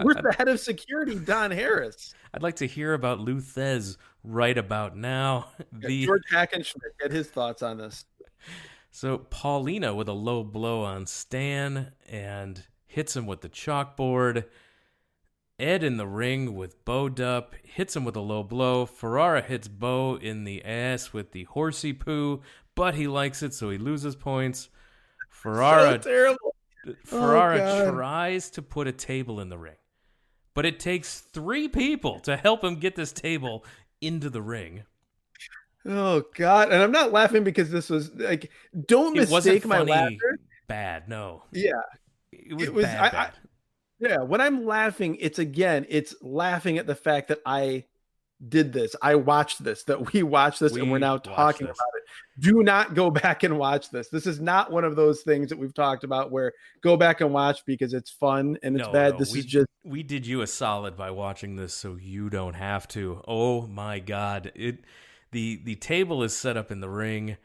B: Where's the head of security, Don Harris?
A: I'd like to hear about Lou Thez right about now.
B: George Hackenschmidt, get his thoughts on this.
A: So Paulina with a low blow on Stan and hits him with the chalkboard. Ed in the ring with Bo Dupp hits him with a low blow. Ferrara hits Bo in the ass with the horsey poo, but he likes it, so he loses points. Ferrara tries to put a table in the ring, but it takes 3 people to help him get this table into the ring.
B: Oh God! And I'm not laughing because this was like, don't mistake my laughter.
A: Bad, no.
B: Yeah,
A: it was bad.
B: Yeah, when I'm laughing, it's laughing at the fact that I did this. I watched this, that we watched this, and we're now talking about it. Do not go back and watch this. This is not one of those things that we've talked about where go back and watch because it's fun and it's bad. We
A: did you a solid by watching this so you don't have to. Oh my God. The table is set up in the ring.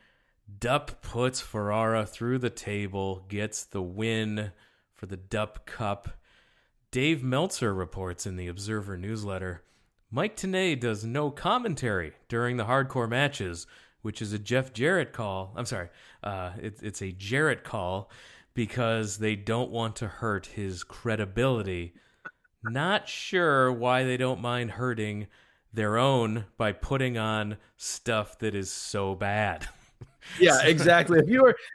A: Dupp puts Ferrara through the table, gets the win for the DUPP CUP. Dave Meltzer reports in the Observer newsletter, Mike Tenay does no commentary during the hardcore matches, which is a Jeff Jarrett call. I'm sorry, it's a Jarrett call because they don't want to hurt his credibility. Not sure why they don't mind hurting their own by putting on stuff that is so bad.
B: Yeah, exactly.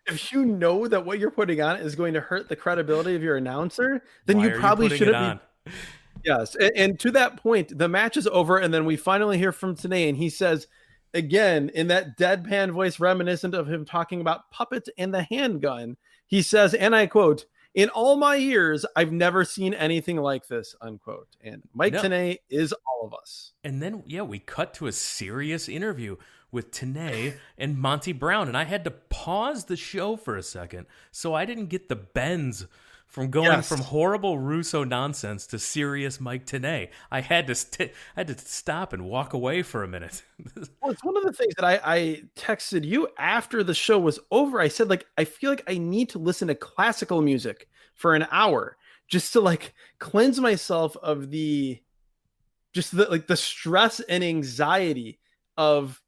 B: If you know that what you're putting on is going to hurt the credibility of your announcer, then
A: Why
B: you
A: are
B: probably
A: putting
B: shouldn't
A: it on?
B: be. Yes. And to that point, the match is over. And then we finally hear from Tenay, and he says, again, in that deadpan voice reminiscent of him talking about puppets and the handgun, he says, and I quote, "In all my years, I've never seen anything like this," unquote. And Mike Tenay is all of us.
A: And then, we cut to a serious interview with Tenay and Monty Brown. And I had to pause the show for a second so I didn't get the bends from going from horrible Russo nonsense to serious Mike Tenay. I had to stop and walk away for a minute.
B: Well, it's one of the things that I texted you after the show was over. I said, like, I feel like I need to listen to classical music for an hour just to like cleanse myself of the stress and anxiety of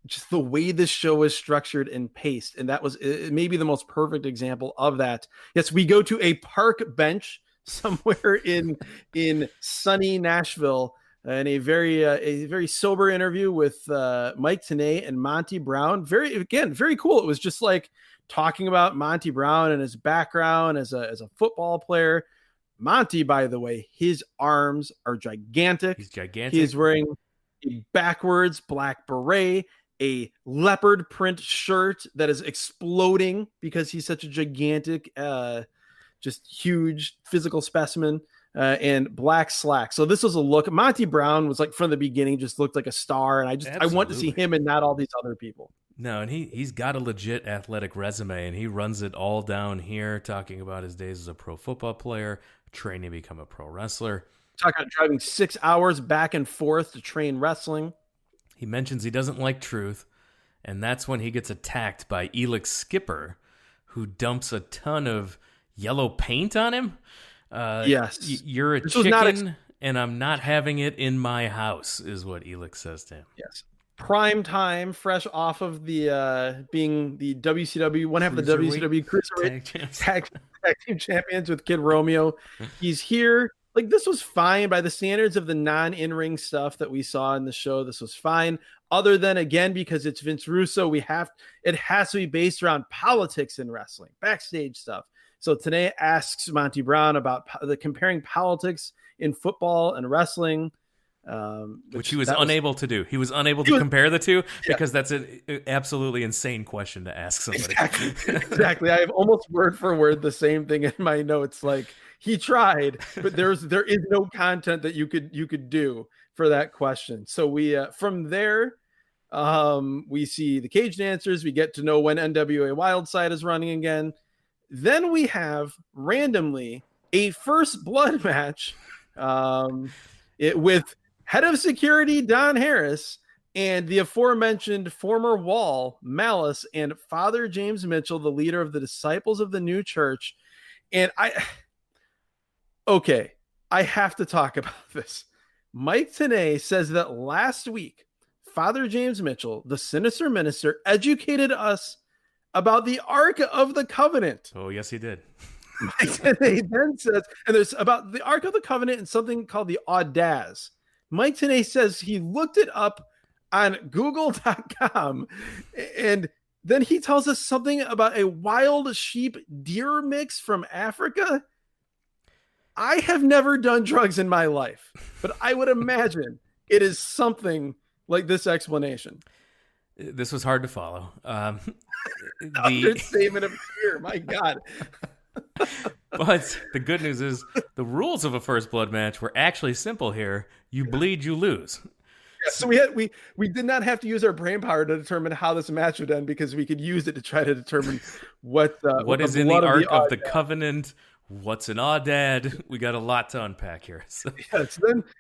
B: just the way this show is structured and paced. And that was maybe the most perfect example of that. Yes, we go to a park bench somewhere in sunny Nashville and a very sober interview with Mike Tenay and Monty Brown. Very cool. It was just like talking about Monty Brown and his background as a football player. Monty, by the way, his arms are gigantic.
A: He's gigantic.
B: He is wearing a backwards black beret, a leopard print shirt that is exploding because he's such a gigantic, just huge physical specimen, and black slacks. So this was a look. Monty Brown was like from the beginning, just looked like a star. And I want to see him and not all these other people.
A: No, and he's got a legit athletic resume, and he runs it all down here, talking about his days as a pro football player, training to become a pro wrestler.
B: Talking about driving 6 hours back and forth to train wrestling.
A: He mentions he doesn't like truth, and that's when he gets attacked by Elix Skipper, who dumps a ton of yellow paint on him.
B: Yes.
A: You're a chicken, and I'm not having it in my house, is what Elix says to him.
B: Yes. Prime time, fresh off of the being the WCW, one half of the WCW Cruiserweight tag team champions with Kid Romeo. He's here. Like, this was fine by the standards of the non-in-ring stuff that we saw in the show. This was fine. Other than, again, because it's Vince Russo, it has to be based around politics in wrestling, backstage stuff. So today asks Monty Brown about comparing politics in football and wrestling.
A: Which he was unable to do. He was unable to compare the two because that's an absolutely insane question to ask somebody.
B: Exactly. I have almost word for word the same thing in my notes. Like, he tried, but there is no content that you could do for that question. So we from there, we see the cage dancers. We get to know when NWA Wildside is running again. Then we have randomly a first blood match with head of security Don Harris and the aforementioned former Wall, Malice, and Father James Mitchell, the leader of the Disciples of the New Church. And I have to talk about this. Mike Tenay says that last week, Father James Mitchell, the sinister minister, educated us about the Ark of the Covenant.
A: Oh, yes, he did.
B: Mike Tenay then says, and there's about the Ark of the Covenant and something called the Audaz. Mike Tenay says he looked it up on Google.com, and then he tells us something about a wild sheep deer mix from Africa. I have never done drugs in my life, but I would imagine it is something like this explanation.
A: This was hard to follow.
B: Understatement of fear, my God.
A: But the good news is the rules of a first blood match were actually simple here. You bleed, you lose.
B: Yeah, so we did not have to use our brain power to determine how this match would end because we could use it to try to determine what
A: is in the Ark of the Covenant. What's an Audad? We got a lot to unpack here. So.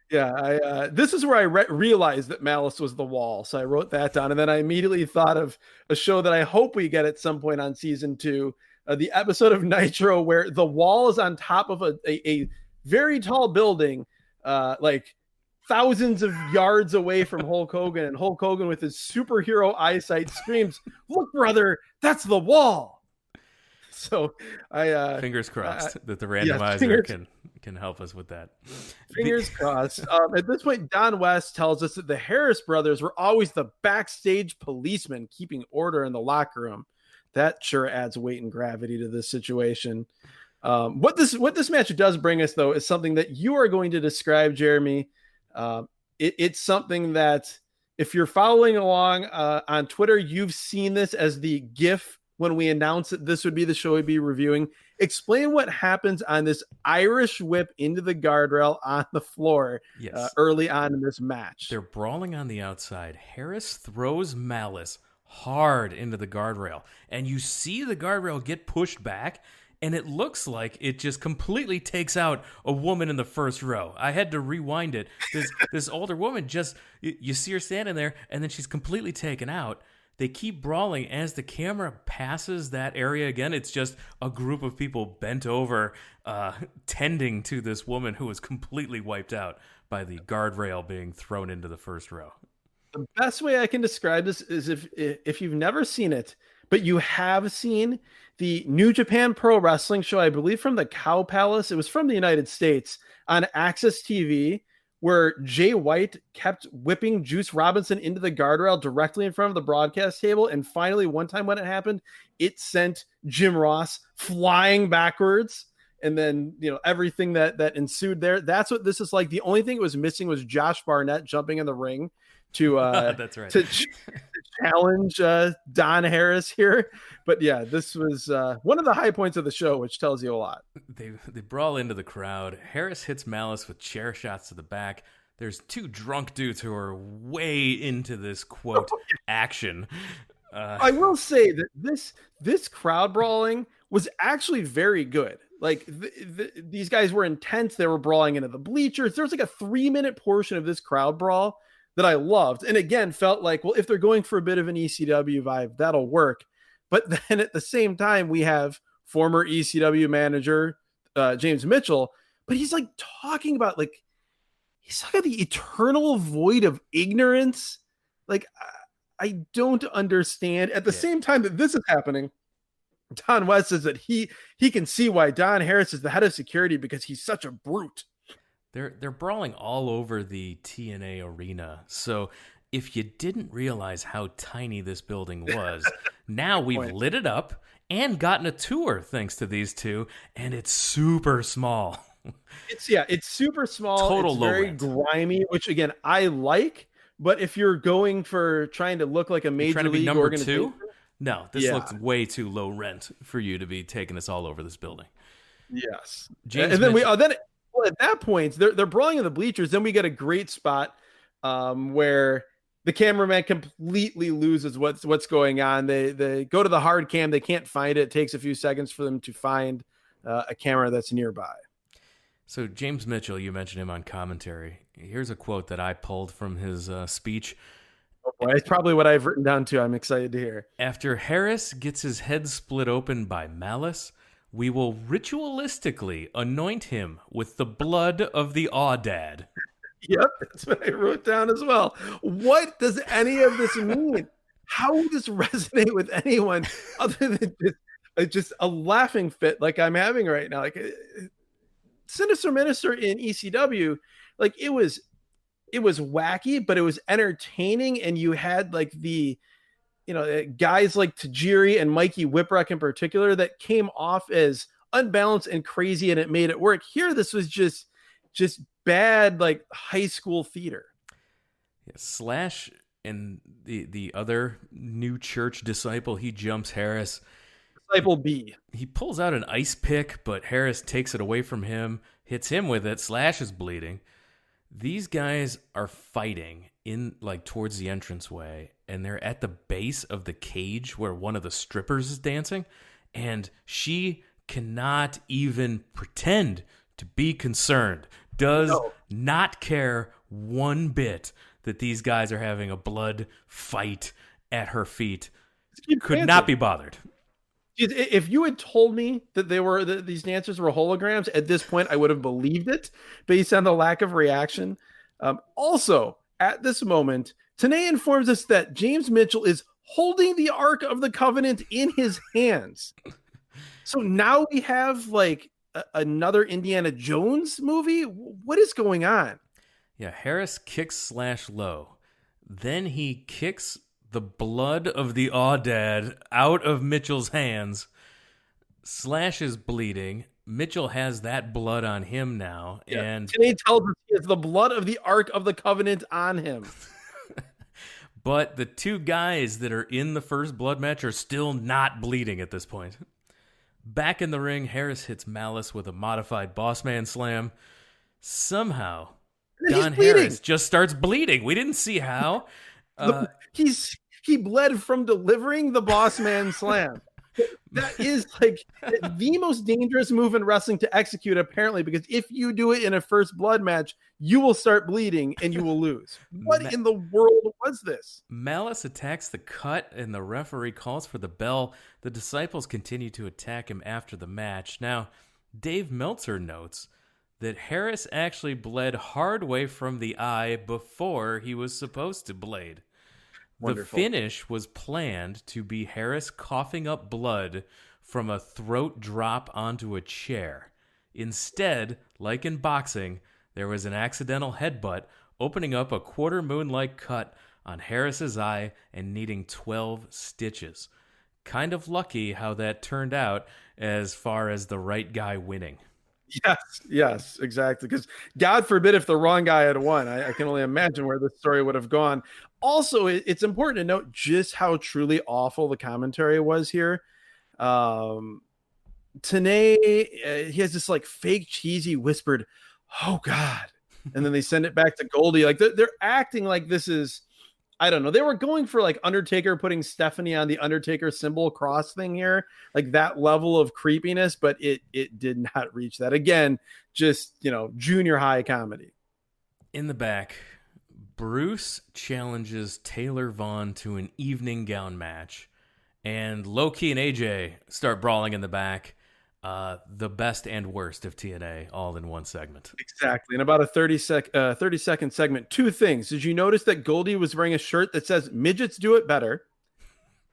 B: This is where I realized that Malice was the Wall. So I wrote that down, and then I immediately thought of a show that I hope we get at some point on season 2. The episode of Nitro where the Wall is on top of a very tall building, like thousands of yards away from Hulk Hogan, and Hulk Hogan with his superhero eyesight screams, "Look, brother, that's the Wall." So I
A: fingers crossed that the
B: yes,
A: randomizer can help us with that.
B: Fingers crossed. At this point, Don West tells us that the Harris brothers were always the backstage policemen keeping order in the locker room. That sure adds weight and gravity to this situation. What this match does bring us, though, is something that you are going to describe, Jeremy. It's something that, if you're following along on Twitter, you've seen this as the GIF when we announced that this would be the show we'd be reviewing. Explain what happens on this Irish whip into the guardrail on the floor early on in this match.
A: They're brawling on the outside. Harris throws Malice hard into the guardrail, and you see the guardrail get pushed back, and it looks like it just completely takes out a woman in the first row. I had to rewind it. This older woman, just you see her standing there, and then she's completely taken out. They keep brawling. As the camera passes that area again, it's just a group of people bent over, tending to this woman who was completely wiped out by the guardrail being thrown into the first row.
B: The best way I can describe this is if you've never seen it, but you have seen the New Japan Pro Wrestling show, I believe from the Cow Palace. It was from the United States on Access TV, where Jay White kept whipping Juice Robinson into the guardrail directly in front of the broadcast table. And finally, one time when it happened, it sent Jim Ross flying backwards. And then, everything that ensued there. That's what this is like. The only thing it was missing was Josh Barnett jumping in the ring to
A: that's right.
B: to challenge Don Harris here. But yeah, this was one of the high points of the show, which tells you a lot.
A: They brawl into the crowd. Harris hits Malice with chair shots to the back. There's two drunk dudes who are way into this quote action.
B: I will say that this crowd brawling was actually very good. Like these guys were intense. They were brawling into the bleachers. There was like a 3-minute portion of this crowd brawl that I loved. And again, felt like, well, if they're going for a bit of an ECW vibe, that'll work. But then at the same time, we have former ECW manager James Mitchell, but he's like talking about the eternal void of ignorance. Like, I don't understand. At the same time that this is happening, Don West says that he can see why Don Harris is the head of security because he's such a brute.
A: They're brawling all over the TNA arena. So if you didn't realize how tiny this building was, now we've lit it up and gotten a tour thanks to these two, and it's super small.
B: It's super small.
A: Total
B: it's
A: low
B: very
A: rent.
B: Grimy, which again I like. But if you're going for trying to look like a major league
A: number
B: organization,
A: 2, no, this looks way too low rent for you to be taking us all over this building.
B: Yes,
A: James
B: and then
A: Mitchell,
B: well, at that point, they're brawling in the bleachers. Then we get a great spot where the cameraman completely loses what's going on. They go to the hard cam. They can't find it. It takes a few seconds for them to find a camera that's nearby.
A: So James Mitchell, you mentioned him on commentary. Here's a quote that I pulled from his speech.
B: Oh boy, it's probably what I've written down too. I'm excited to hear.
A: After Harris gets his head split open by Malice, we will ritualistically anoint him with the blood of the Audad.
B: Yep, that's what I wrote down as well. What does any of this mean? How would this resonate with anyone other than just a laughing fit like I'm having right now? Like Sinister Minister in ECW, like it was wacky, but it was entertaining, and you had like the guys like Tajiri and Mikey Whipwreck in particular that came off as unbalanced and crazy, and it made it work. Here, this was just bad, like high school theater.
A: Yeah, Slash and the other new church disciple, he jumps Harris.
B: Disciple B.
A: He pulls out an ice pick, but Harris takes it away from him, hits him with it. Slash is bleeding. These guys are fighting in towards the entranceway, and they're at the base of the cage where one of the strippers is dancing, and she cannot even pretend to be concerned. Does not care one bit that these guys are having a blood fight at her feet. Could not be bothered.
B: If you had told me that these dancers were holograms at this point, I would have believed it based on the lack of reaction. Also, at this moment, Tenay informs us that James Mitchell is holding the Ark of the Covenant in his hands. So now we have like another Indiana Jones movie. What is going on?
A: Yeah, Harris kicks Low. Then he kicks the blood of the Aoudad out of Mitchell's hands. Slash is bleeding. Mitchell has that blood on him now.
B: Yeah.
A: And
B: Today tells us he has the blood of the Ark of the Covenant on him.
A: But the two guys that are in the first blood match are still not bleeding at this point. Back in the ring, Harris hits Malice with a modified Bossman slam. Somehow, Don Harris just starts bleeding. We didn't see how.
B: He bled from delivering the Bossman slam. That is like the most dangerous move in wrestling to execute, apparently, because if you do it in a first blood match, you will start bleeding and you will lose. What in the world was this?
A: Malice attacks the cut and the referee calls for the bell. The disciples continue to attack him after the match. Now, Dave Meltzer notes that Harris actually bled hard way from the eye before he was supposed to blade.
B: Wonderful.
A: The finish was planned to be Harris coughing up blood from a throat drop onto a chair. Instead, like in boxing, there was an accidental headbutt opening up a quarter moon-like cut on Harris's eye and needing 12 stitches. Kind of lucky how that turned out as far as the right guy winning.
B: Yes, exactly. Because God forbid if the wrong guy had won. I can only imagine where this story would have gone. Also, it's important to note just how truly awful the commentary was here. Tenay, he has this like fake cheesy whispered, "Oh God," and then they send it back to Goldie. Like they're acting like this is, I don't know. They were going for like Undertaker putting Stephanie on the Undertaker symbol cross thing here, like that level of creepiness, but it did not reach that. Again, just, junior high comedy.
A: In the back, Bruce challenges Taylor Vaughn to an evening gown match, and Loki and AJ start brawling in the back. The best and worst of TNA all in one segment.
B: Exactly. In about a 30-second segment, two things. Did you notice that Goldie was wearing a shirt that says midgets do it better?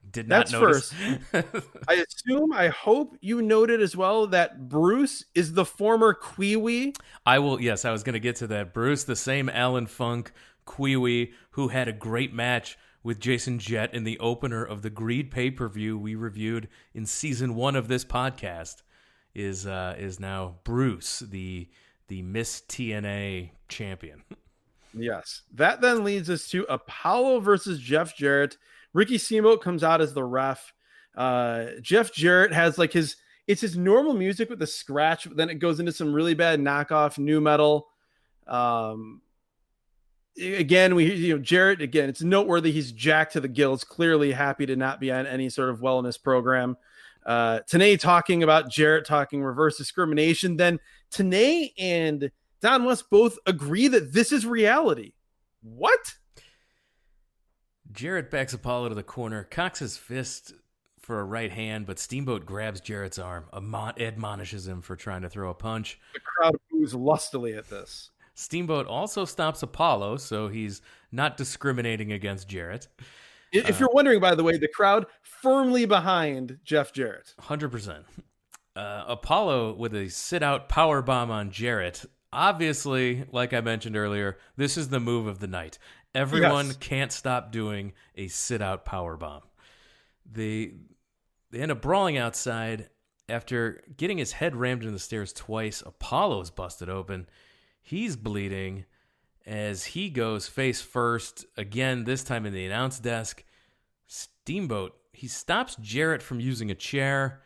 A: Did not notice.
B: First. I hope you noted as well that Bruce is the former Kwee-Wee.
A: Yes, I was going to get to that. Bruce, the same Alan Funk Kwee-Wee, who had a great match with Jason Jett in the opener of the Greed pay-per-view we reviewed in season 1 of this podcast, is now Bruce, the Miss TNA champion.
B: Yes. That then leads us to Apollo versus Jeff Jarrett. Ricky Steamboat comes out as the ref. Jeff Jarrett has like his normal music with the scratch, but then it goes into some really bad knockoff nu metal. Again, Jarrett, again, it's noteworthy. He's jacked to the gills, clearly happy to not be on any sort of wellness program. Tenay talking about Jarrett talking reverse discrimination. Then Tenay and Don West both agree that this is reality. What?
A: Jarrett backs Apollo to the corner, cocks his fist for a right hand, but Steamboat grabs Jarrett's arm, admonishes him for trying to throw a punch.
B: The crowd boos lustily at this.
A: Steamboat also stops Apollo, so he's not discriminating against Jarrett.
B: If you're wondering, by the way, the crowd firmly behind Jeff Jarrett.
A: 100%. Apollo with a sit-out powerbomb on Jarrett. Obviously, like I mentioned earlier, this is the move of the night. Everyone can't stop doing a sit-out powerbomb. They end up brawling outside. After getting his head rammed into the stairs twice, Apollo's busted open. He's bleeding as he goes face first, again, this time in the announce desk. Steamboat, he stops Jarrett from using a chair.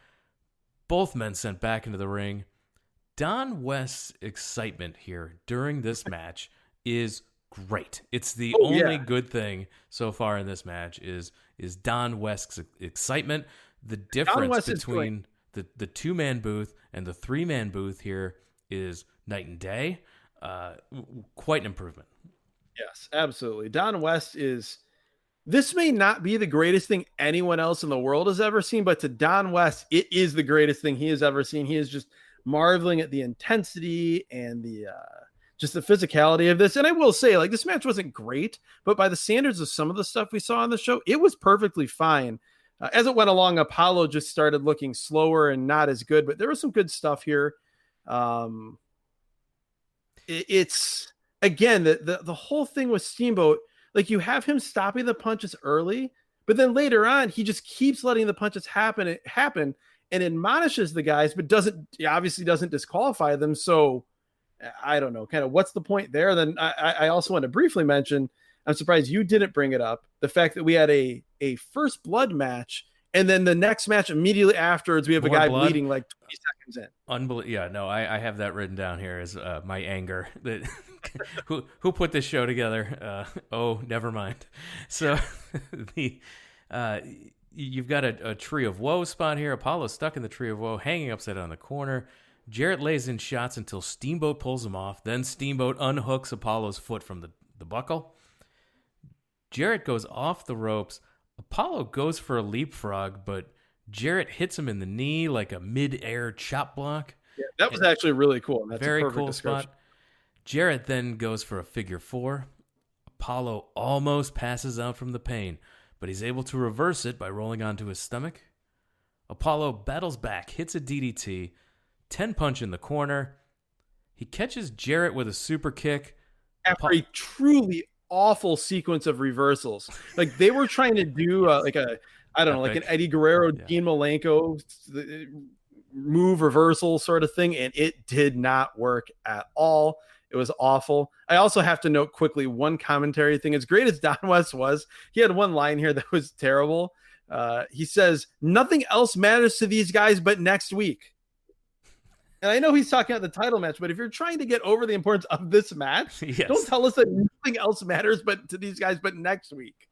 A: Both men sent back into the ring. Don West's excitement here during this match is great. It's the only good thing so far in this match is Don West's excitement. The difference between the two-man booth and the three-man booth here is night and day. Quite an improvement.
B: Yes, absolutely. Don West this may not be the greatest thing anyone else in the world has ever seen, but to Don West, it is the greatest thing he has ever seen. He is just marveling at the intensity and just the physicality of this. And I will say, like, this match wasn't great, but by the standards of some of the stuff we saw on the show, it was perfectly fine. As it went along, Apollo just started looking slower and not as good, but there was some good stuff here. It's again, the whole thing with Steamboat, like you have him stopping the punches early, but then later on, he just keeps letting the punches happen and admonishes the guys, but obviously doesn't disqualify them. So I don't know, kind of what's the point there? Then I also want to briefly mention, I'm surprised you didn't bring it up, the fact that we had a first blood match, and then the next match immediately afterwards, we have a guy bleeding like 20 seconds in.
A: Unbelievable. Yeah, no, I have that written down here as my anger. That who put this show together? Oh, never mind. So you've got a Tree of Woe spot here. Apollo stuck in the Tree of Woe, hanging upside down the corner. Jarrett lays in shots until Steamboat pulls him off. Then Steamboat unhooks Apollo's foot from the buckle. Jarrett goes off the ropes. Apollo goes for a leapfrog, but Jarrett hits him in the knee like a mid-air chop block.
B: Yeah, that was actually really cool. That's
A: very
B: a perfect
A: cool
B: description.
A: spot. Jarrett then goes for a figure four. Apollo almost passes out from the pain, but he's able to reverse it by rolling onto his stomach. Apollo battles back, hits a DDT, 10 punch in the corner. He catches Jarrett with a super kick.
B: After a truly awful sequence of reversals. Like they were trying to do like an Eddie Guerrero, Dean Malenko move reversal sort of thing, and it did not work at all. It was awful. I also have to note quickly one commentary thing. As great as Don West was, he had one line here that was terrible. He says, "Nothing else matters to these guys but next week." And I know he's talking about the title match, but if you're trying to get over the importance of this match, yes, don't tell us that nothing else matters but to these guys but next week.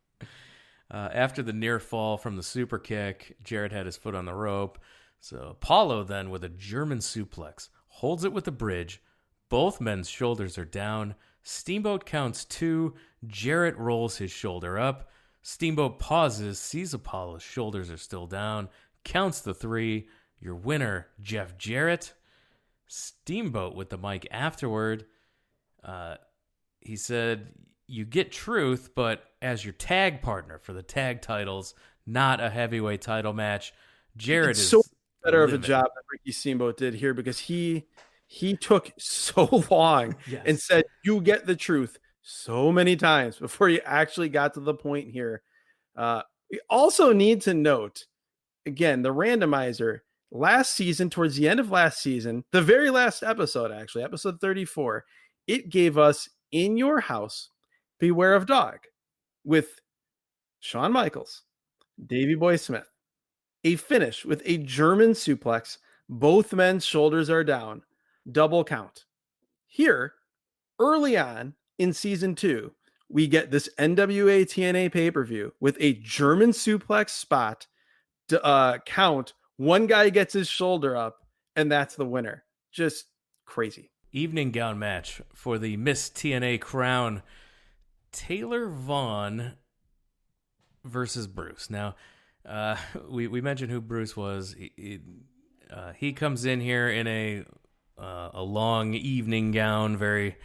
A: After the near fall from the super kick, Jarrett had his foot on the rope. So Apollo then with a German suplex holds it with the bridge. Both men's shoulders are down. Steamboat counts 2. Jarrett rolls his shoulder up. Steamboat pauses, sees Apollo's shoulders are still down, counts the 3. Your winner, Jeff Jarrett. Steamboat with the mic afterward. He said, "You get Truth, but as your tag partner for the tag titles, not a heavyweight title match." Jarrett is
B: so better of a job that Ricky Steamboat did here, because he took so long and said, "You get the Truth," so many times before he actually got to the point here. We also need to note, again, the randomizer. Last season, towards the end of last season, the very last episode, actually, episode 34, it gave us In Your House, Beware of Dog, with Shawn Michaels, Davey Boy Smith, a finish with a German suplex. Both men's shoulders are down. Double count. Here, early on in season 2, we get this NWA TNA pay-per-view with a German suplex spot count. One guy gets his shoulder up, and that's the winner. Just crazy.
A: Evening gown match for the Miss TNA crown. Taylor Vaughn versus Bruce. Now, we mentioned who Bruce was. He comes in here in a long evening gown, very,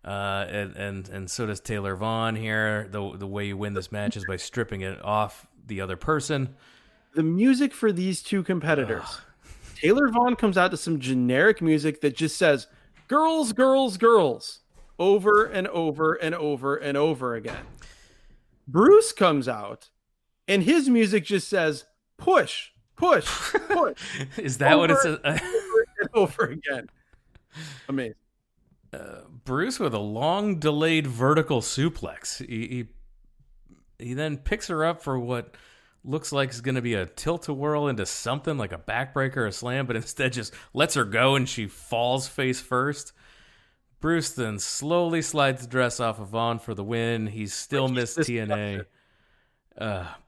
A: and so does Taylor Vaughn here. The way you win this match is by stripping it off the other person.
B: The music for these two competitors. Taylor Vaughn comes out to some generic music that just says "girls, girls, girls" over and over and over and over again. Bruce comes out and his music just says "push, push, push."
A: Is that what it says?
B: Over and over again. Amazing.
A: Bruce with a long delayed vertical suplex. He then picks her up for what looks like it's going to be a tilt-a-whirl into something like a backbreaker or a slam, but instead just lets her go and she falls face first. Bruce then slowly slides the dress off of Vaughn for the win. He's still missed TNA.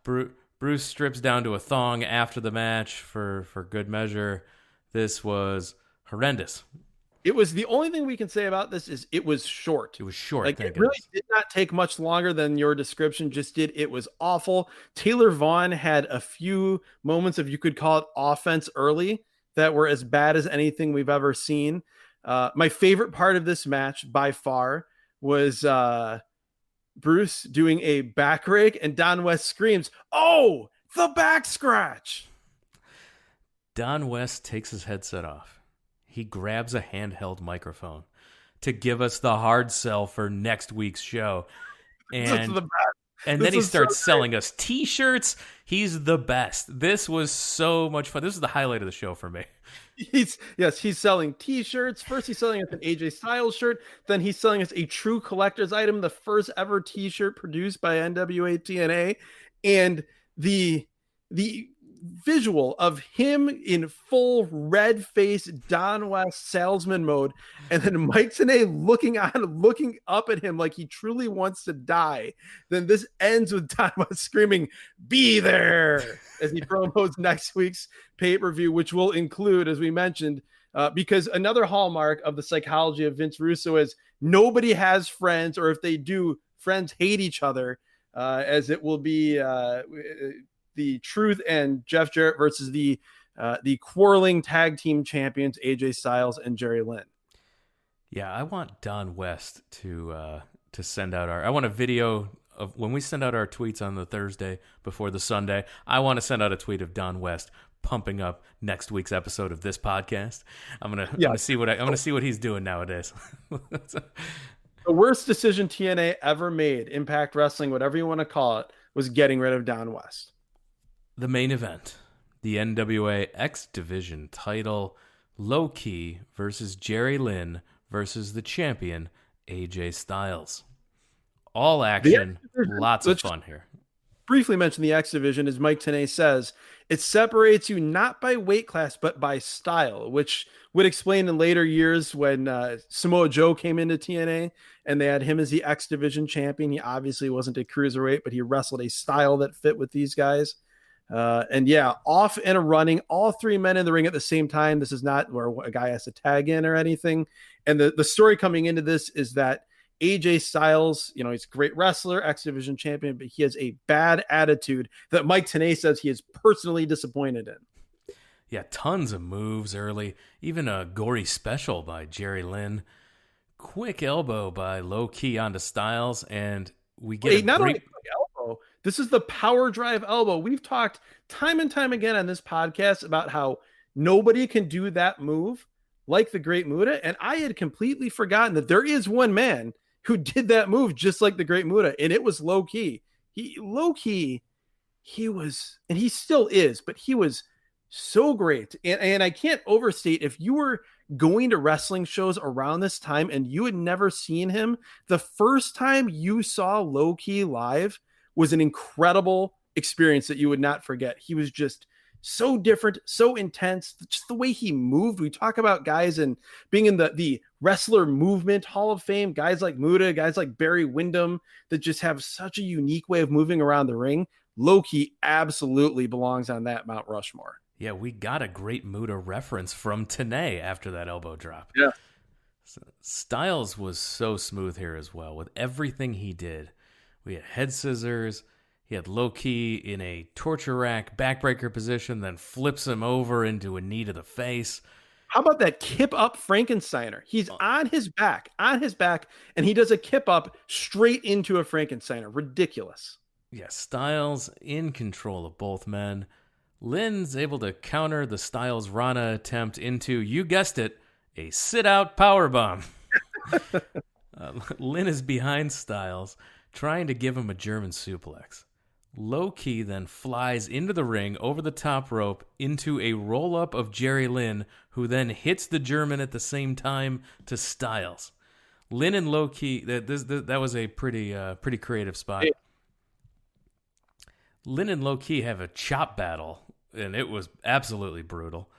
A: Bruce strips down to a thong after the match for good measure. This was horrendous.
B: It was the only thing we can say about this is it was short.
A: It was short.
B: Like it really did not take much longer than your description just did. It was awful. Taylor Vaughn had a few moments of, you could call it offense early, that were as bad as anything we've ever seen. My favorite part of this match by far was Bruce doing a back rake and Don West screams, "Oh, The back scratch.
A: Don West takes his headset off. He grabs a handheld microphone to give us the hard sell for next week's show. And then he starts selling us T-shirts. He's the best. This was so much fun. This is the highlight of the show for me.
B: He's selling T-shirts. First, he's selling us an AJ Styles shirt. Then he's selling us a true collector's item, the first ever T-shirt produced by NWA TNA, and the visual of him in full red face Don West salesman mode, and then Mike Tenay looking up at him like he truly wants to die. Then this ends with Don West screaming, "Be there!" as he promos next week's pay-per-view, which will include, as we mentioned, because another hallmark of the psychology of Vince Russo is nobody has friends, or if they do, friends hate each other, as it will be the Truth and Jeff Jarrett versus the quarreling tag team champions AJ Styles and Jerry Lynn.
A: Yeah, I want Don West to send out I want a video of when we send out our tweets on the Thursday before the Sunday. I want to send out a tweet of Don West pumping up next week's episode of this podcast. I'm gonna see what he's doing nowadays.
B: The worst decision TNA ever made, Impact Wrestling, whatever you want to call it, was getting rid of Don West.
A: The main event, the NWA X Division title, Loki versus Jerry Lynn versus the champion, AJ Styles. All action, lots of fun here.
B: Briefly mention the X Division, as Mike Tenay says, it separates you not by weight class, but by style, which would explain in later years when Samoa Joe came into TNA and they had him as the X Division champion. He obviously wasn't a cruiserweight, but he wrestled a style that fit with these guys. Off and running, all three men in the ring at the same time. This is not where a guy has to tag in or anything. And the story coming into this is that AJ Styles, he's a great wrestler, X Division champion, but he has a bad attitude that Mike Tenay says he is personally disappointed in.
A: Yeah, tons of moves early, even a gory special by Jerry Lynn, quick elbow by Loki onto Styles, and we get
B: only quick elbow. This is the power drive elbow. We've talked time and time again on this podcast about how nobody can do that move like the Great Muta. And I had completely forgotten that there is one man who did that move just like the Great Muta, and it was Loki. He was, and he still is, but he was so great. And I can't overstate, if you were going to wrestling shows around this time and you had never seen him, the first time you saw Loki live was an incredible experience that you would not forget. He was just so different, so intense, just the way he moved. We talk about guys and being in the wrestler movement Hall of Fame, guys like Muta, guys like Barry Windham that just have such a unique way of moving around the ring. Loki absolutely belongs on that Mount Rushmore.
A: Yeah, we got a Great Muta reference from Tenay after that elbow drop.
B: Yeah.
A: Styles was so smooth here as well with everything he did. We had head scissors. He had Loki in a torture rack backbreaker position, then flips him over into a knee to the face.
B: How about that kip up Frankensteiner? He's on his back, and he does a kip up straight into a Frankensteiner. Ridiculous.
A: Yeah, Styles in control of both men. Lynn's able to counter the Styles Rana attempt into, you guessed it, a sit-out powerbomb. Lynn is behind Styles, trying to give him a German suplex. Loki then flies into the ring over the top rope into a roll-up of Jerry Lynn, who then hits the German at the same time to Styles. Lynn and Loki, that was a pretty creative spot. Yeah. Lynn and Loki have a chop battle, and it was absolutely brutal.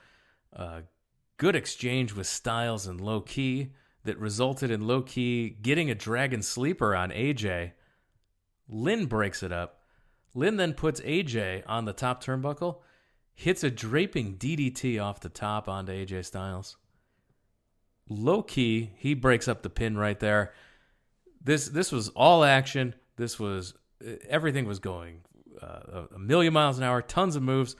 A: Good exchange with Styles and Loki that resulted in Loki getting a Dragon Sleeper on AJ. Lynn breaks it up. Lynn then puts AJ on the top turnbuckle, hits a draping DDT off the top onto AJ Styles. Loki, he breaks up the pin right there. This was all action. Everything was going a million miles an hour, tons of moves.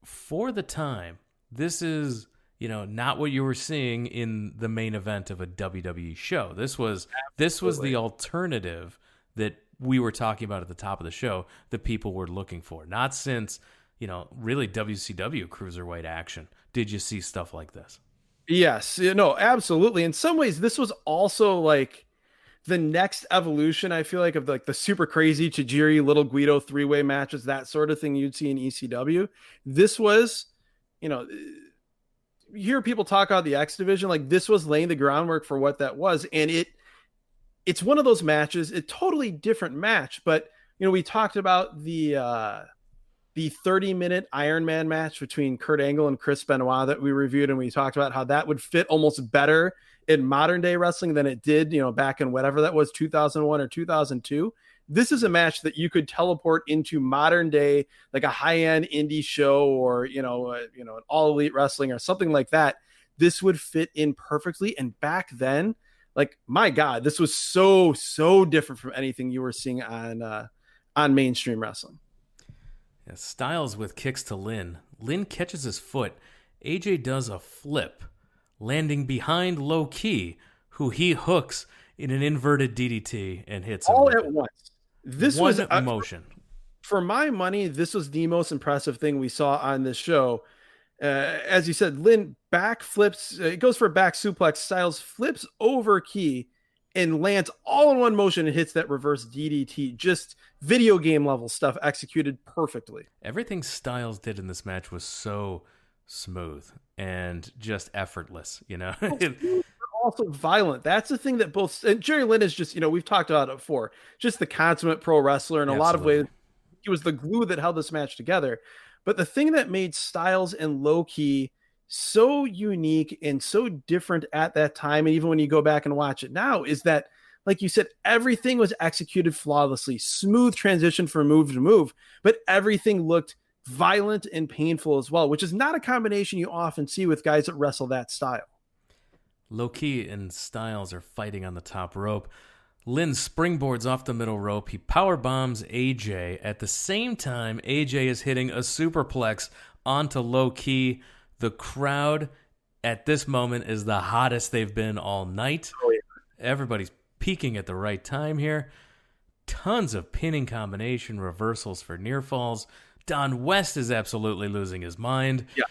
A: For the time, this is, not what you were seeing in the main event of a WWE show. This was the alternative that we were talking about at the top of the show that people were looking for. Not since, really WCW cruiserweight action did you see stuff like this.
B: Yes, no, absolutely. In some ways, this was also like the next evolution, I feel like, of like the super crazy Tajiri, Little Guido three-way matches, that sort of thing you'd see in ECW. This was, you hear people talk about the X division, like this was laying the groundwork for what that was. And it's one of those matches, a totally different match, but we talked about the 30-minute Iron Man match between Kurt Angle and Chris Benoit that we reviewed, and we talked about how that would fit almost better in modern day wrestling than it did, back in whatever that was, 2001 or 2002. This is a match that you could teleport into modern day, like a high-end indie show or, an all elite wrestling or something like that. This would fit in perfectly. And back then, like, my God, this was so, so different from anything you were seeing on mainstream wrestling.
A: Yeah, Styles with kicks to Lynn. Lynn catches his foot. AJ does a flip, landing behind Loki, who he hooks in an inverted DDT and hits him
B: all at once. This
A: one
B: was
A: motion.
B: For my money, this was the most impressive thing we saw on this show. As you said, Lynn backflips. It goes for a back suplex. Styles flips over Key and lands all in one motion and hits that reverse DDT. Just video game level stuff executed perfectly.
A: Everything Styles did in this match was so smooth and just effortless,
B: Also violent. That's the thing that both, and Jerry Lynn is just, we've talked about it before, just the consummate pro wrestler in a lot of ways. He was the glue that held this match together. But the thing that made Styles and Loki so unique and so different at that time, and even when you go back and watch it now, is that, like you said, everything was executed flawlessly, smooth transition from move to move, but everything looked violent and painful as well, which is not a combination you often see with guys that wrestle that style.
A: Loki and Styles are fighting on the top rope. Lynn springboards off the middle rope. He power bombs AJ. At the same time, AJ is hitting a superplex onto Loki. The crowd at this moment is the hottest they've been all night.
B: Oh, yeah.
A: Everybody's peaking at the right time here. Tons of pinning combination reversals for near falls. Don West is absolutely losing his mind.
B: Yeah,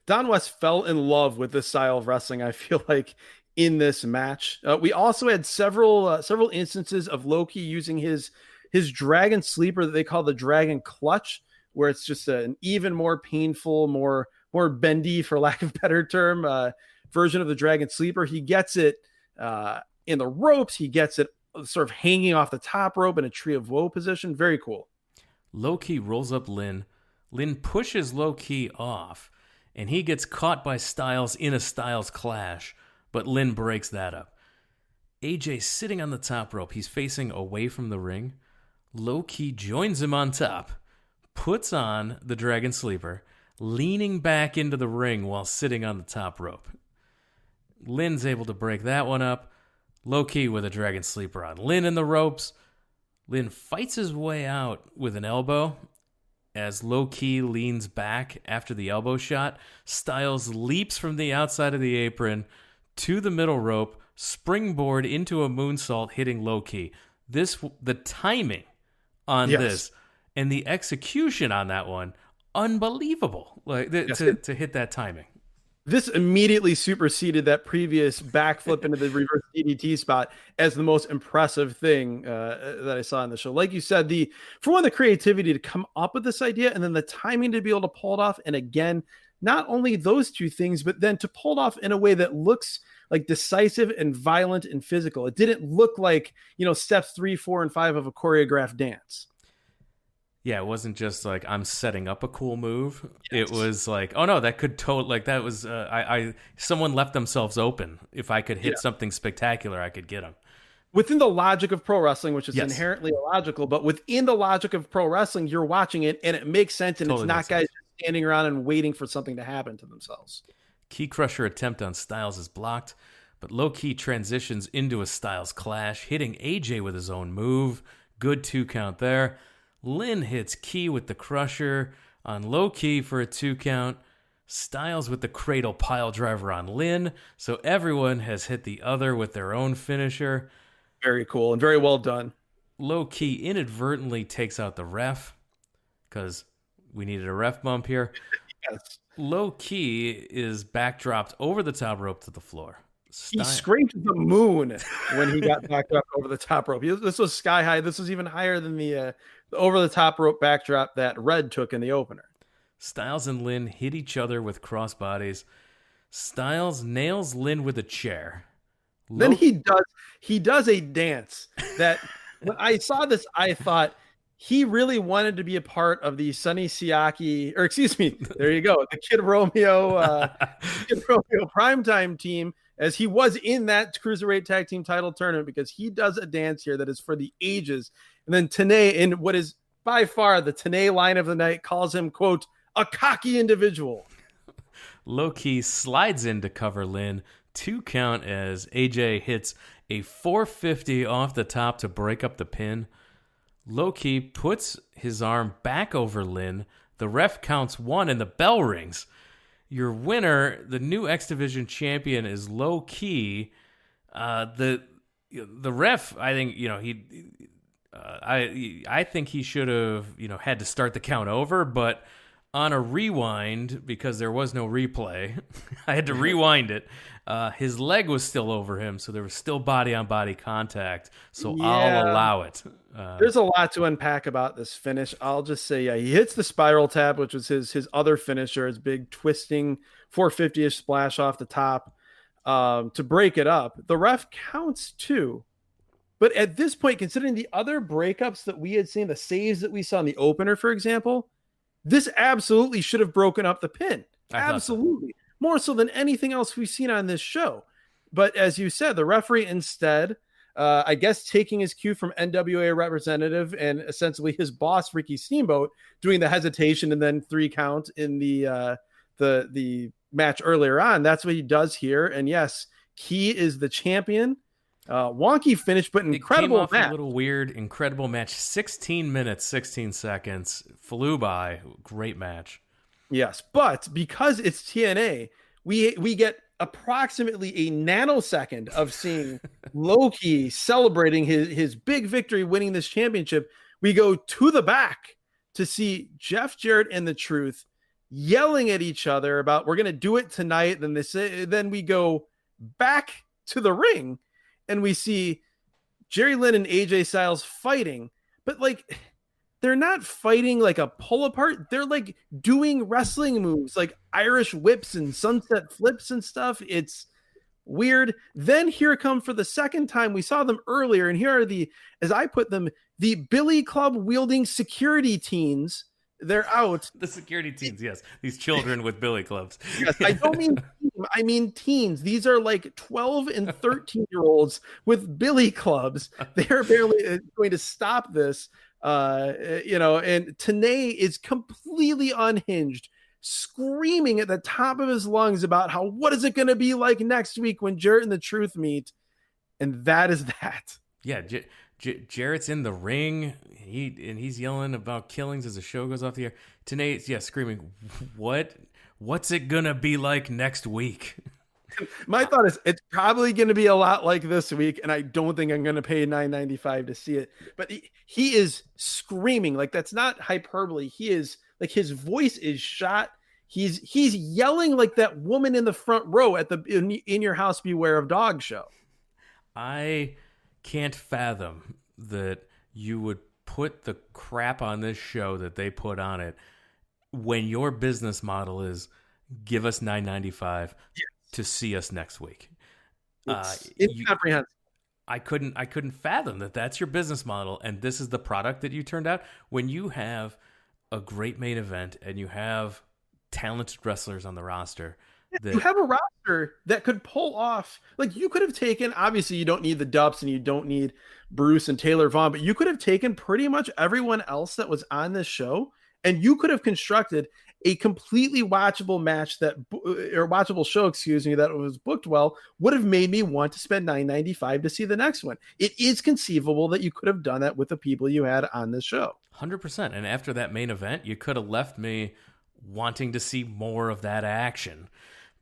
B: Don West fell in love with this style of wrestling, I feel like, in this match. We also had several instances of Loki using his dragon sleeper that they call the dragon clutch, where it's just an even more painful, more bendy, for lack of a better term, version of the dragon sleeper. He gets it in the ropes. He gets it sort of hanging off the top rope in a tree of woe position. Very cool.
A: Loki rolls up Lynn. Lynn pushes Loki off, and he gets caught by Styles in a Styles clash, but Lynn breaks that up. AJ sitting on the top rope. He's facing away from the ring. Loki joins him on top, puts on the Dragon Sleeper, leaning back into the ring while sitting on the top rope. Lynn's able to break that one up. Loki with a Dragon Sleeper on Lynn in the ropes. Lynn fights his way out with an elbow. As Loki leans back after the elbow shot, Styles leaps from the outside of the apron to the middle rope, springboard into a moonsault, hitting Loki. The timing on this and the execution on that one, unbelievable. To hit that timing.
B: This immediately superseded that previous backflip into the reverse DDT spot as the most impressive thing that I saw in the show. Like you said, the creativity to come up with this idea and then the timing to be able to pull it off. And again, not only those two things, but then to pull it off in a way that looks like decisive and violent and physical. It didn't look like, steps 3, 4, and 5 of a choreographed dance.
A: Yeah, it wasn't just like I'm setting up a cool move. Yes. It was like, oh no, that could that was someone left themselves open. If I could hit something spectacular, I could get them.
B: Within the logic of pro wrestling, which is inherently illogical, but within the logic of pro wrestling, you're watching it and it makes sense, and totally, it's not guys just standing around and waiting for something to happen to themselves.
A: Key Crusher attempt on Styles is blocked, but Loki transitions into a Styles clash, hitting AJ with his own move. Good 2 count there. Lynn hits Key with the Crusher on Loki for a 2 count. Styles with the Cradle Pile Driver on Lynn. So everyone has hit the other with their own finisher.
B: Very cool and very well done.
A: Loki inadvertently takes out the ref because we needed a ref bump here.
B: Yes.
A: Loki is backdropped over the top rope to the floor.
B: He scraped the moon when he got backed up over the top rope. This was sky high. This was even higher than the over the top rope backdrop that Red took in the opener.
A: Styles and Lynn hit each other with crossbodies. Styles nails Lynn with a chair.
B: Then he does a dance that when I saw this, I thought he really wanted to be a part of the Sonny Siaki, or excuse me, there you go, the Kid Romeo primetime team, as he was in that Cruiserweight Tag Team title tournament, because he does a dance here that is for the ages. And then Tenay, in what is by far the Tenay line of the night, calls him, quote, a cocky individual.
A: Loki slides in to cover Lynn. 2 count as AJ hits a 450 off the top to break up the pin. Loki puts his arm back over Lynn. The ref counts 1 and the bell rings. Your winner, the new X Division champion, is Loki. The ref, I think, I think he should have, had to start the count over, but on a rewind, because there was no replay, I had to rewind it. His leg was still over him, so there was still body-on-body contact, so I'll allow it.
B: There's a lot to unpack about this finish. I'll just say, he hits the spiral tap, which was his other finisher, his big twisting 450-ish splash off the top to break it up. The ref counts 2. But at this point, considering the other breakups that we had seen, the saves that we saw in the opener, for example, this absolutely should have broken up the pin. Absolutely. More so than anything else we've seen on this show. But as you said, the referee instead, I guess taking his cue from NWA representative and essentially his boss, Ricky Steamboat, doing the hesitation and then 3 count in the match earlier on. That's what he does here. And yes, Key is the champion. Wonky finish, but incredible
A: match.
B: match.
A: A little weird, incredible match. 16 minutes, 16 seconds. Flew by. Great match.
B: Yes, but because it's TNA, we get approximately a nanosecond of seeing Loki celebrating his big victory, winning this championship. We go to the back to see Jeff Jarrett and the Truth yelling at each other about, we're going to do it tonight. Then we go back to the ring and we see Jerry Lynn and AJ Styles fighting, but they're not fighting like a pull apart. They're doing wrestling moves, like Irish whips and sunset flips and stuff. It's weird. Then here come for the second time. We saw them earlier, and here are as I put them, the Billy Club wielding security teens. They're out.
A: The security teens, yes. These children with billy clubs.
B: Yes, I don't mean I mean teens. These are 12 and 13-year-olds with billy clubs. They're barely going to stop this. And Tenay is completely unhinged, screaming at the top of his lungs about what is it going to be like next week when Jarrett and the Truth meet. And that is that.
A: Yeah, Jarrett's in the ring. He's yelling about killings as the show goes off the air. Tenay, screaming, what's it gonna be like next week?
B: My thought is it's probably going to be a lot like this week, and I don't think I'm going to pay $9.95 to see it. But he is screaming, that's not hyperbole. He is his voice is shot. He's yelling like that woman in the front row at the In Your House Beware of Dog show.
A: I can't fathom that you would put the crap on this show that they put on it when your business model is give us $9.95 to see us next week.
B: It's incomprehensible.
A: I couldn't fathom that that's your business model, and this is the product that you turned out. When you have a great main event and you have talented wrestlers on the roster,
B: you have a roster that could pull off. You could have taken, obviously you don't need the Dupps and you don't need Bruce and Taylor Vaughn, but you could have taken pretty much everyone else that was on this show, and you could have constructed a completely watchable match or watchable show, that was booked well, would have made me want to spend $9.95 to see the next one. It is conceivable that you could have done that with the people you had on this show.
A: 100%. And after that main event, you could have left me wanting to see more of that action.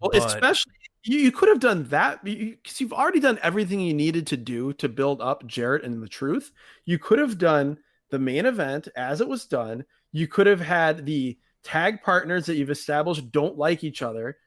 B: Well, especially You could have done that because you've already done everything you needed to do to build up Jarrett and the Truth. You could have done the main event as it was done. You could have had the tag partners that you've established don't like each other.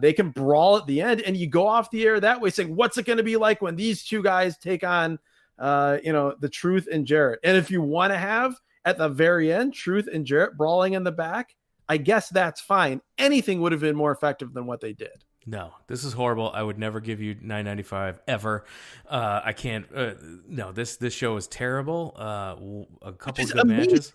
B: They can brawl at the end, and you go off the air that way, saying, "What's it going to be like when these two guys take on, the Truth and Jarrett?" And if you want to have at the very end Truth and Jarrett brawling in the back, I guess that's fine. Anything would have been more effective than what they did.
A: No, this is horrible. I would never give you $9.95 ever. I can't. No, this show is terrible. A couple of good matches.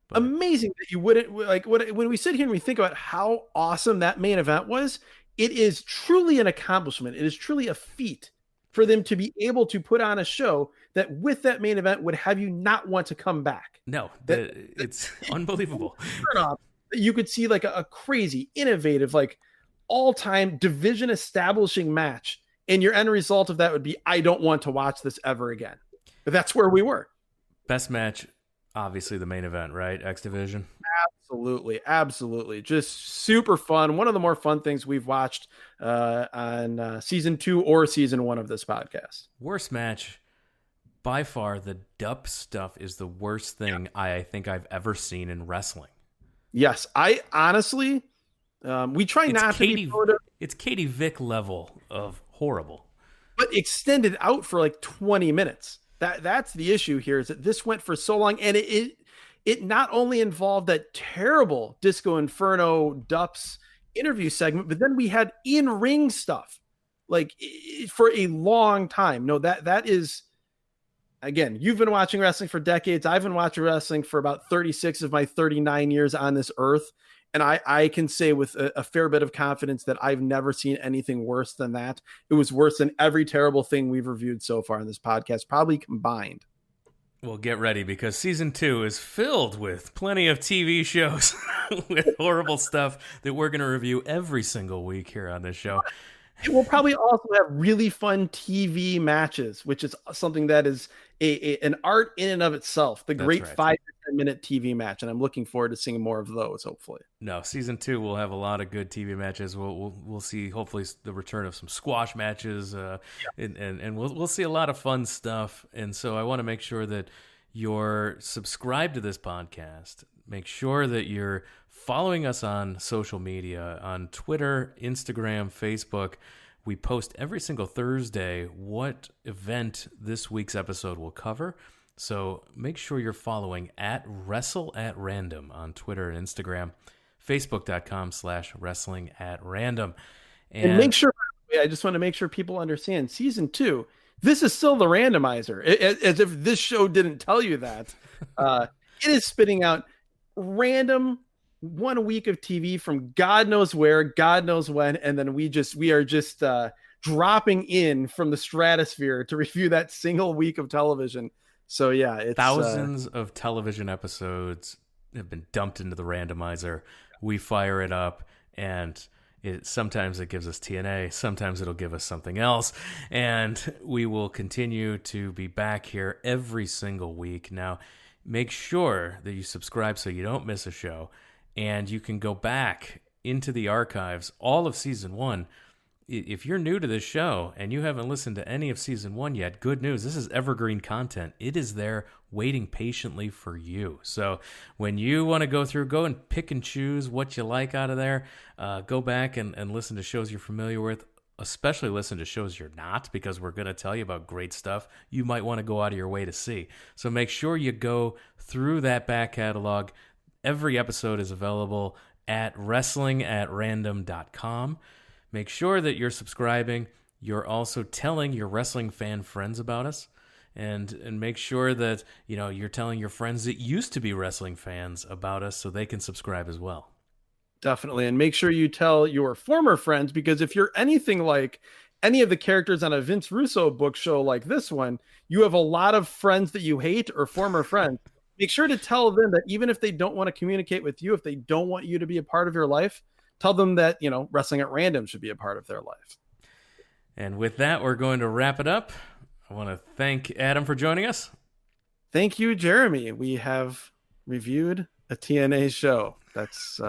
B: But amazing that you wouldn't like when we sit here and we think about how awesome that main event was. It is truly an accomplishment. It is truly a feat for them to be able to put on a show that with that main event would have you not want to come back.
A: No, it's unbelievable.
B: You could see like a crazy, innovative, like all-time division establishing match, and your end result of that would be, I don't want to watch this ever again. But that's where we were. Best
A: match, obviously the main event, right? X Division.
B: Absolutely. Just super fun. One of the more fun things we've watched on season 2 or season 1 of this podcast.
A: Worst match, by far, the DUPP stuff is the worst thing I think I've ever seen in wrestling.
B: Yes, I honestly, we try not to be.
A: It's Katie Vick level of horrible,
B: but extended out for like 20 minutes. That's the issue here, is that this went for so long, and it not only involved that terrible Disco Inferno DUPP's interview segment, but then we had in-ring stuff like for a long time. No, that is. Again, you've been watching wrestling for decades. I've been watching wrestling for about 36 of my 39 years on this earth. And I can say with a fair bit of confidence that I've never seen anything worse than that. It was worse than every terrible thing we've reviewed so far in this podcast, probably combined.
A: Well, get ready, because season 2 is filled with plenty of TV shows with horrible stuff that we're going to review every single week here on this show.
B: It will probably also have really fun TV matches, which is something that is an art in and of itself. The great 5 to 10 minute TV match, and I'm looking forward to seeing more of those. Hopefully,
A: no, season 2 will have a lot of good TV matches. We'll see hopefully the return of some squash matches, and we'll see a lot of fun stuff. And so I want to make sure that you're subscribed to this podcast. Make sure that you're following us on social media, on Twitter, Instagram, Facebook. We post every single Thursday what event this week's episode will cover. So make sure you're following at Wrestle at Random on Twitter and Instagram, Facebook.com/wrestling at random.
B: And make sure, I just want to make sure people understand, season 2, this is still the randomizer. As if this show didn't tell you that. It is spitting out random 1 week of TV from God knows where, God knows when, and then we are just dropping in from the stratosphere to review that single week of television. So yeah, it's
A: thousands of television episodes have been dumped into the randomizer. We fire it up, and sometimes it gives us TNA, sometimes it'll give us something else, and we will continue to be back here every single week. Now, make sure that you subscribe so you don't miss a show, and you can go back into the archives, all of season 1. If you're new to this show and you haven't listened to any of season 1 yet, good news. This is evergreen content. It is there waiting patiently for you. So when you want to go through, go and pick and choose what you like out of there. Go back and listen to shows you're familiar with. Especially listen to shows you're not, because we're going to tell you about great stuff you might want to go out of your way to see. So make sure you go through that back catalog. Every episode is available at wrestlingatrandom.com. Make sure that you're subscribing. You're also telling your wrestling fan friends about us, and make sure that you're telling your friends that used to be wrestling fans about us so they can subscribe as well.
B: Definitely. And make sure you tell your former friends, because if you're anything like any of the characters on a Vince Russo book show like this one, you have a lot of friends that you hate or former friends. Make sure to tell them that even if they don't want to communicate with you, if they don't want you to be a part of your life, tell them that, Wrestling at Random should be a part of their life.
A: And with that, we're going to wrap it up. I want to thank Adam for joining us.
B: Thank you, Jeremy. We have reviewed a TNA show. That's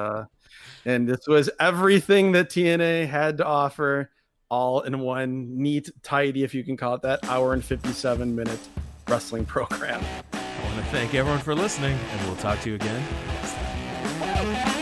B: and this was everything that TNA had to offer, all in one neat, tidy, if you can call it that, hour and 57-minute wrestling program.
A: I want to thank everyone for listening, and we'll talk to you again next time.